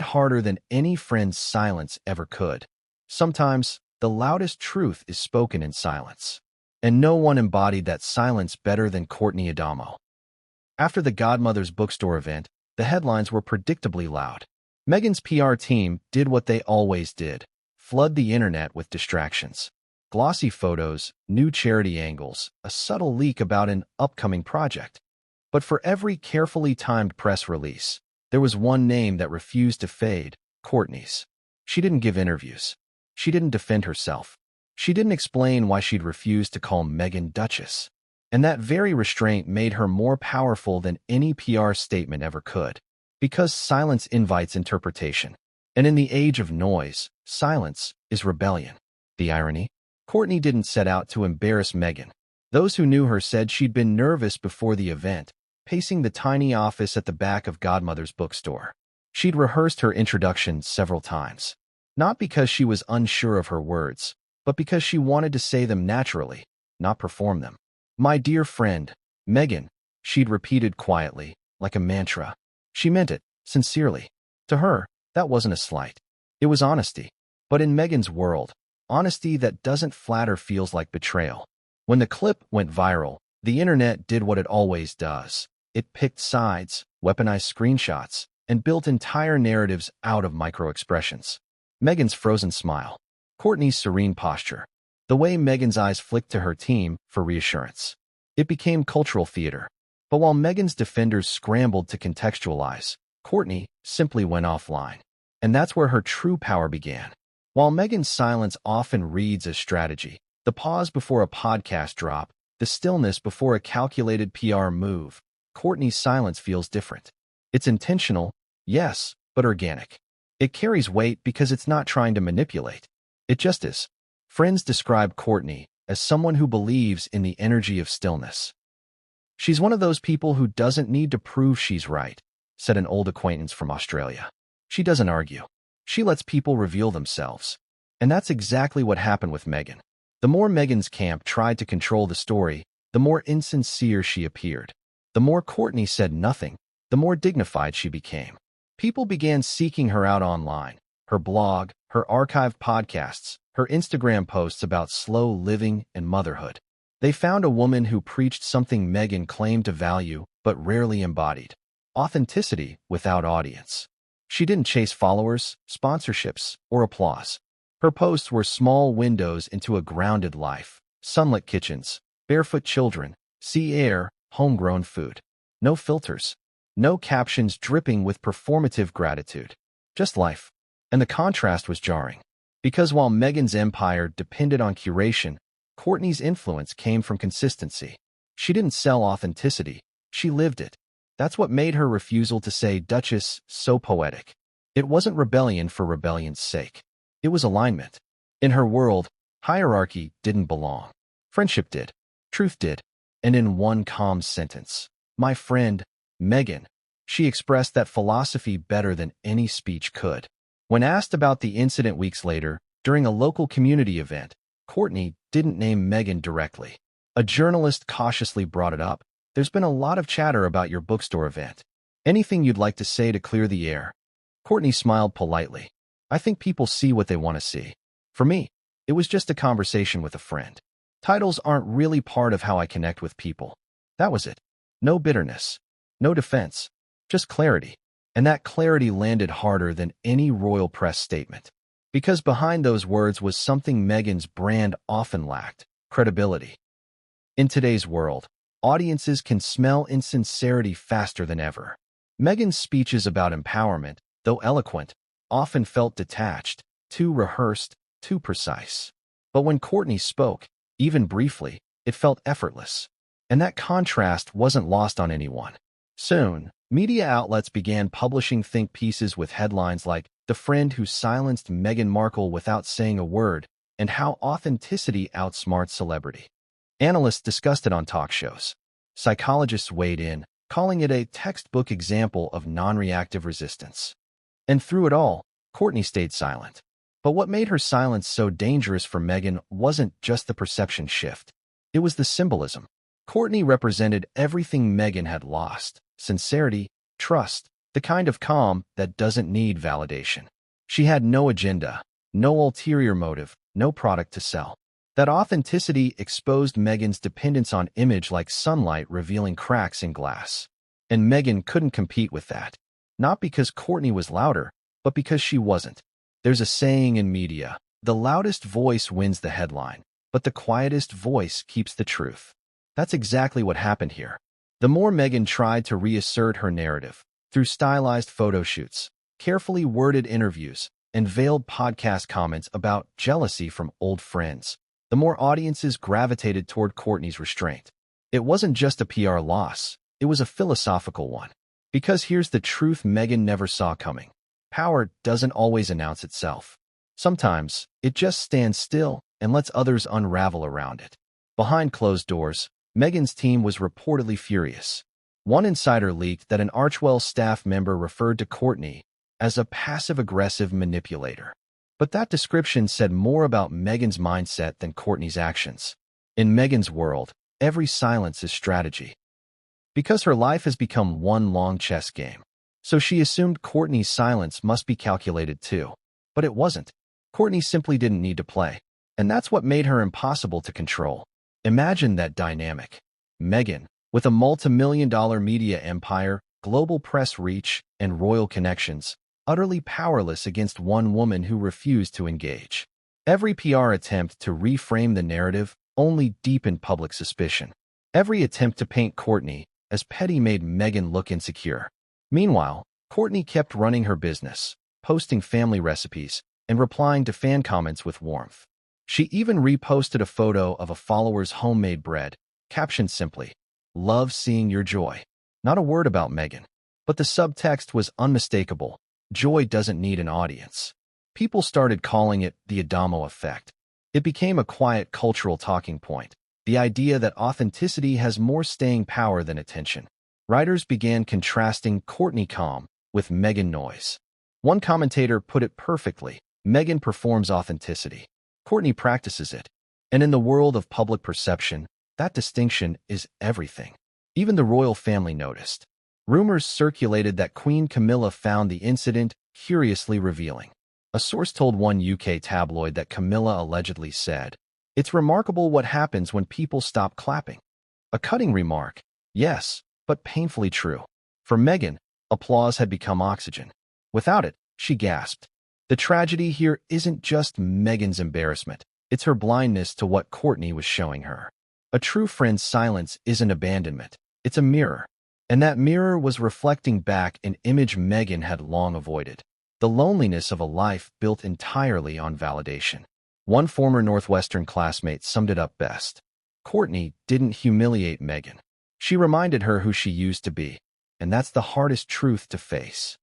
harder than any friend's silence ever could. Sometimes, the loudest truth is spoken in silence. And no one embodied that silence better than Courtney Adamo. After the Godmothers Bookstore event, the headlines were predictably loud. Meghan's PR team did what they always did: flood the internet with distractions. Glossy photos, new charity angles, a subtle leak about an upcoming project. But for every carefully timed press release, there was one name that refused to fade: Courtney's. She didn't give interviews. She didn't defend herself. She didn't explain why she'd refused to call Meghan Duchess. And that very restraint made her more powerful than any PR statement ever could. Because silence invites interpretation. And in the age of noise, silence is rebellion. The irony? Courtney didn't set out to embarrass Meghan. Those who knew her said she'd been nervous before the event, pacing the tiny office at the back of Godmother's Bookstore. She'd rehearsed her introduction several times. Not because she was unsure of her words, but because she wanted to say them naturally, not perform them. "My dear friend, Meghan," she'd repeated quietly, like a mantra. She meant it, sincerely. To her, that wasn't a slight. It was honesty. But in Meghan's world, honesty that doesn't flatter feels like betrayal. When the clip went viral, the internet did what it always does. It picked sides, weaponized screenshots, and built entire narratives out of micro-expressions. Meghan's frozen smile. Courtney's serene posture. The way Meghan's eyes flicked to her team for reassurance. It became cultural theater. But while Meghan's defenders scrambled to contextualize, Courtney simply went offline. And that's where her true power began. While Meghan's silence often reads as strategy, the pause before a podcast drop, the stillness before a calculated PR move, Courtney's silence feels different. It's intentional, yes, but organic. It carries weight because it's not trying to manipulate. It just is. Friends describe Courtney as someone who believes in the energy of stillness. "She's one of those people who doesn't need to prove she's right," said an old acquaintance from Australia. "She doesn't argue. She lets people reveal themselves." And that's exactly what happened with Meghan. The more Meghan's camp tried to control the story, the more insincere she appeared. The more Courtney said nothing, the more dignified she became. People began seeking her out online. Her blog, her archived podcasts, her Instagram posts about slow living and motherhood. They found a woman who preached something Meghan claimed to value but rarely embodied: authenticity without audience. She didn't chase followers, sponsorships, or applause. Her posts were small windows into a grounded life: sunlit kitchens, barefoot children, sea air, homegrown food. No filters. No captions dripping with performative gratitude. Just life. And the contrast was jarring. Because while Meghan's empire depended on curation, Courtney's influence came from consistency. She didn't sell authenticity. She lived it. That's what made her refusal to say Duchess so poetic. It wasn't rebellion for rebellion's sake. It was alignment. In her world, hierarchy didn't belong. Friendship did. Truth did. And in one calm sentence, "My friend, Meghan," she expressed that philosophy better than any speech could. When asked about the incident weeks later, during a local community event, Courtney didn't name Meghan directly. A journalist cautiously brought it up. "There's been a lot of chatter about your bookstore event. Anything you'd like to say to clear the air?" Courtney smiled politely. "I think people see what they want to see. For me, it was just a conversation with a friend. Titles aren't really part of how I connect with people." That was it. No bitterness. No defense. Just clarity. And that clarity landed harder than any royal press statement. Because behind those words was something Meghan's brand often lacked: credibility. In today's world, audiences can smell insincerity faster than ever. Meghan's speeches about empowerment, though eloquent, often felt detached, too rehearsed, too precise. But when Courtney spoke, even briefly, it felt effortless. And that contrast wasn't lost on anyone. Soon, media outlets began publishing think pieces with headlines like "The Friend Who Silenced Meghan Markle Without Saying a Word" and "How Authenticity Outsmarts Celebrity." Analysts discussed it on talk shows. Psychologists weighed in, calling it a textbook example of non-reactive resistance. And through it all, Courtney stayed silent. But what made her silence so dangerous for Meghan wasn't just the perception shift. It was the symbolism. Courtney represented everything Meghan had lost: sincerity, trust, the kind of calm that doesn't need validation. She had no agenda, no ulterior motive, no product to sell. That authenticity exposed Meghan's dependence on image like sunlight revealing cracks in glass. And Meghan couldn't compete with that. Not because Courtney was louder, but because she wasn't. There's a saying in media: the loudest voice wins the headline, but the quietest voice keeps the truth. That's exactly what happened here. The more Meghan tried to reassert her narrative, through stylized photo shoots, carefully worded interviews, and veiled podcast comments about jealousy from old friends, the more audiences gravitated toward Courtney's restraint. It wasn't just a PR loss, it was a philosophical one. Because here's the truth Meghan never saw coming: power doesn't always announce itself. Sometimes, it just stands still and lets others unravel around it. Behind closed doors, Meghan's team was reportedly furious. One insider leaked that an Archewell staff member referred to Courtney as a passive-aggressive manipulator. But that description said more about Meghan's mindset than Courtney's actions. In Meghan's world, every silence is strategy. Because her life has become one long chess game. So she assumed Courtney's silence must be calculated too. But it wasn't. Courtney simply didn't need to play. And that's what made her impossible to control. Imagine that dynamic. Meghan, with a multi-million-dollar media empire, global press reach, and royal connections, utterly powerless against one woman who refused to engage. Every PR attempt to reframe the narrative only deepened public suspicion. Every attempt to paint Courtney as petty made Meghan look insecure. Meanwhile, Courtney kept running her business, posting family recipes, and replying to fan comments with warmth. She even reposted a photo of a follower's homemade bread, captioned simply, "Love seeing your joy." Not a word about Meghan. But the subtext was unmistakable. Joy doesn't need an audience. People started calling it the Adamo effect. It became a quiet cultural talking point. The idea that authenticity has more staying power than attention. Writers began contrasting Courtney calm with Meghan noise. One commentator put it perfectly: Meghan performs authenticity. Courtney practices it. And in the world of public perception, that distinction is everything. Even the royal family noticed. Rumors circulated that Queen Camilla found the incident curiously revealing. A source told one UK tabloid that Camilla allegedly said, "It's remarkable what happens when people stop clapping." A cutting remark, yes, but painfully true. For Meghan, applause had become oxygen. Without it, she gasped. The tragedy here isn't just Meghan's embarrassment. It's her blindness to what Courtney was showing her. A true friend's silence isn't abandonment. It's a mirror. And that mirror was reflecting back an image Meghan had long avoided: the loneliness of a life built entirely on validation. One former Northwestern classmate summed it up best. Courtney didn't humiliate Meghan. She reminded her who she used to be, and that's the hardest truth to face.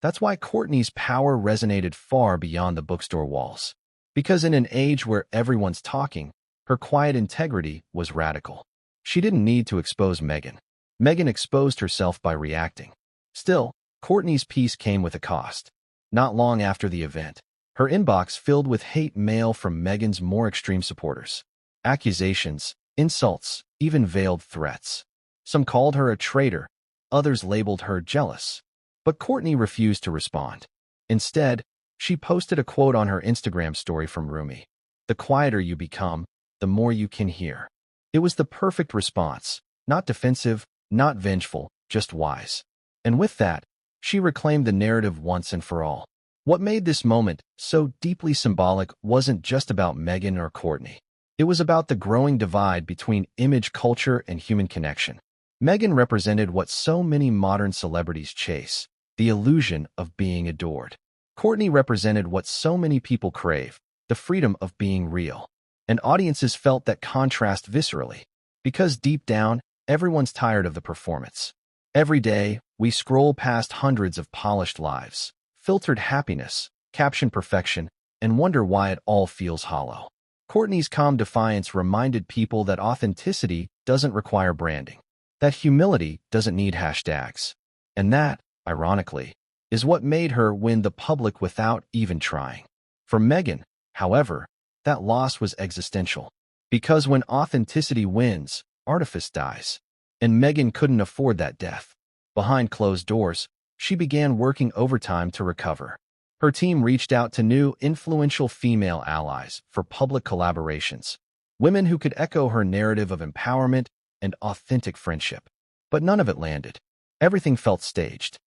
That's why Courtney's power resonated far beyond the bookstore walls. Because in an age where everyone's talking, her quiet integrity was radical. She didn't need to expose Meghan. Meghan exposed herself by reacting. Still, Courtney's peace came with a cost. Not long after the event, her inbox filled with hate mail from Meghan's more extreme supporters. Accusations, insults, even veiled threats. Some called her a traitor, others labeled her jealous. But Courtney refused to respond. Instead, she posted a quote on her Instagram story from Rumi: "The quieter you become, the more you can hear." It was the perfect response, not defensive, not vengeful, just wise. And with that, she reclaimed the narrative once and for all. What made this moment so deeply symbolic wasn't just about Meghan or Courtney. It was about the growing divide between image culture and human connection. Meghan represented what so many modern celebrities chase, the illusion of being adored. Courtney represented what so many people crave, the freedom of being real. And audiences felt that contrast viscerally, because deep down, everyone's tired of the performance. Every day, we scroll past hundreds of polished lives, filtered happiness, captioned perfection, and wonder why it all feels hollow. Courtney's calm defiance reminded people that authenticity doesn't require branding, that humility doesn't need hashtags. And that, ironically, is what made her win the public without even trying. For Meghan, however, that loss was existential. Because when authenticity wins, artifice dies. And Meghan couldn't afford that death. Behind closed doors, she began working overtime to recover. Her team reached out to new, influential female allies for public collaborations, women who could echo her narrative of empowerment and authentic friendship. But none of it landed. Everything felt staged.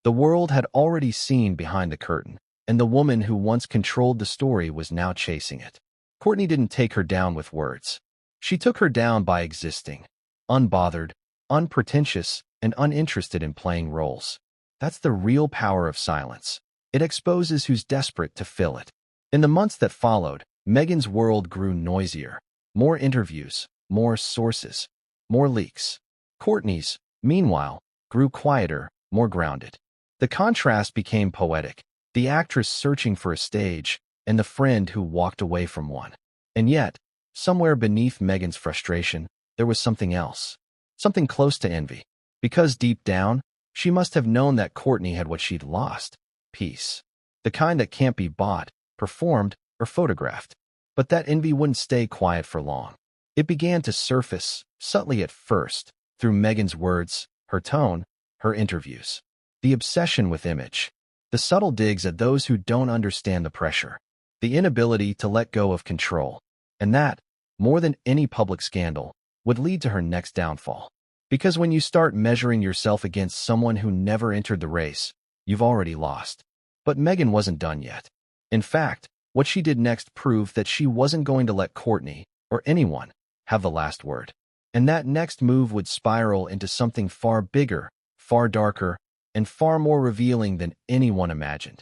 The world had already seen behind the curtain, and the woman who once controlled the story was now chasing it. Courtney didn't take her down with words. She took her down by existing, unbothered, unpretentious, and uninterested in playing roles. That's the real power of silence. It exposes who's desperate to fill it. In the months that followed, Meghan's world grew noisier. More interviews, more sources, more leaks. Courtney's, meanwhile, grew quieter, more grounded. The contrast became poetic, the actress searching for a stage, and the friend who walked away from one. And yet, somewhere beneath Meghan's frustration, there was something else. Something close to envy. Because deep down, she must have known that Courtney had what she'd lost. Peace. The kind that can't be bought, performed, or photographed. But that envy wouldn't stay quiet for long. It began to surface, subtly at first, through Meghan's words, her tone, her interviews. The obsession with image. The subtle digs at those who don't understand the pressure. The inability to let go of control. And that, more than any public scandal, would lead to her next downfall. Because when you start measuring yourself against someone who never entered the race, you've already lost. But Meghan wasn't done yet. In fact, what she did next proved that she wasn't going to let Courtney, or anyone, have the last word. And that next move would spiral into something far bigger, far darker, and far more revealing than anyone imagined.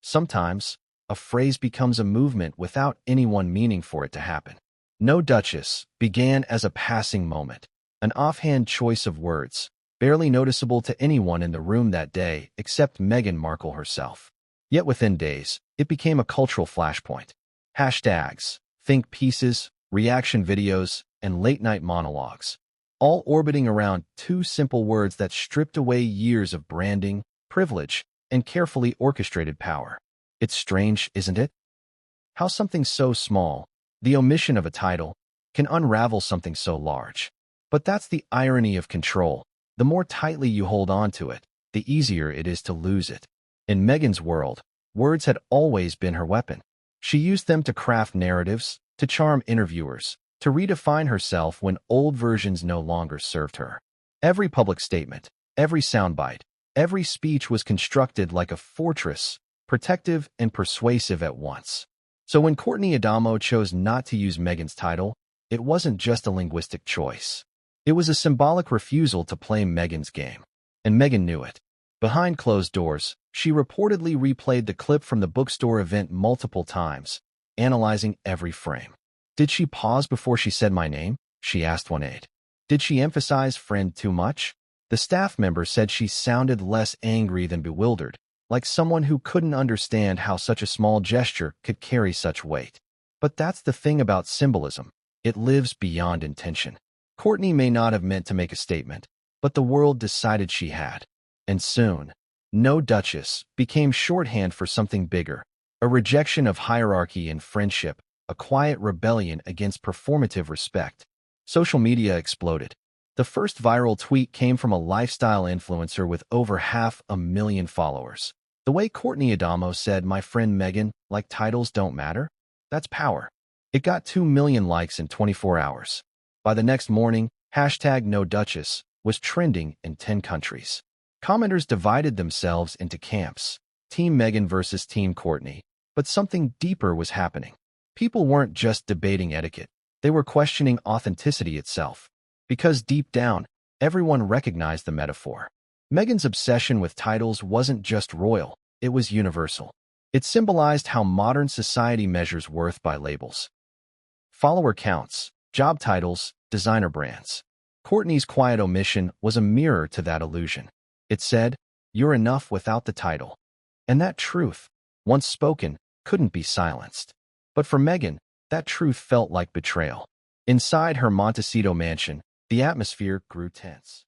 Sometimes, a phrase becomes a movement without anyone meaning for it to happen. No Duchess began as a passing moment, an offhand choice of words, barely noticeable to anyone in the room that day except Meghan Markle herself. Yet within days, it became a cultural flashpoint. Hashtags, think pieces, reaction videos, and late-night monologues, all orbiting around two simple words that stripped away years of branding, privilege, and carefully orchestrated power. It's strange, isn't it? How something so small, the omission of a title, can unravel something so large. But that's the irony of control. The more tightly you hold on to it, the easier it is to lose it. In Meghan's world, words had always been her weapon. She used them to craft narratives, to charm interviewers, to redefine herself when old versions no longer served her. Every public statement, every soundbite, every speech was constructed like a fortress, protective and persuasive at once. So when Courtney Adamo chose not to use Meghan's title, it wasn't just a linguistic choice. It was a symbolic refusal to play Meghan's game. And Meghan knew it. Behind closed doors, she reportedly replayed the clip from the bookstore event multiple times, analyzing every frame. Did she pause before she said my name? She asked one aide. Did she emphasize friend too much? The staff member said she sounded less angry than bewildered, like someone who couldn't understand how such a small gesture could carry such weight. But that's the thing about symbolism. It lives beyond intention. Courtney may not have meant to make a statement, but the world decided she had. And soon, no Duchess became shorthand for something bigger, a rejection of hierarchy and friendship, a quiet rebellion against performative respect. Social media exploded. The first viral tweet came from a lifestyle influencer with over 500,000 followers. The way Courtney Adamo said, "My friend Meghan, like titles don't matter." That's power. It got 2 million likes in 24 hours. By the next morning, #NoDuchess was trending in 10 countries. Commenters divided themselves into camps. Team Meghan versus Team Courtney, but something deeper was happening. People weren't just debating etiquette. They were questioning authenticity itself. Because deep down, everyone recognized the metaphor. Meghan's obsession with titles wasn't just royal, it was universal. It symbolized how modern society measures worth by labels. Follower counts, job titles, designer brands. Courtney's quiet omission was a mirror to that illusion. It said, "You're enough without the title." And that truth, once spoken, couldn't be silenced. But for Meghan, that truth felt like betrayal. Inside her Montecito mansion, the atmosphere grew tense.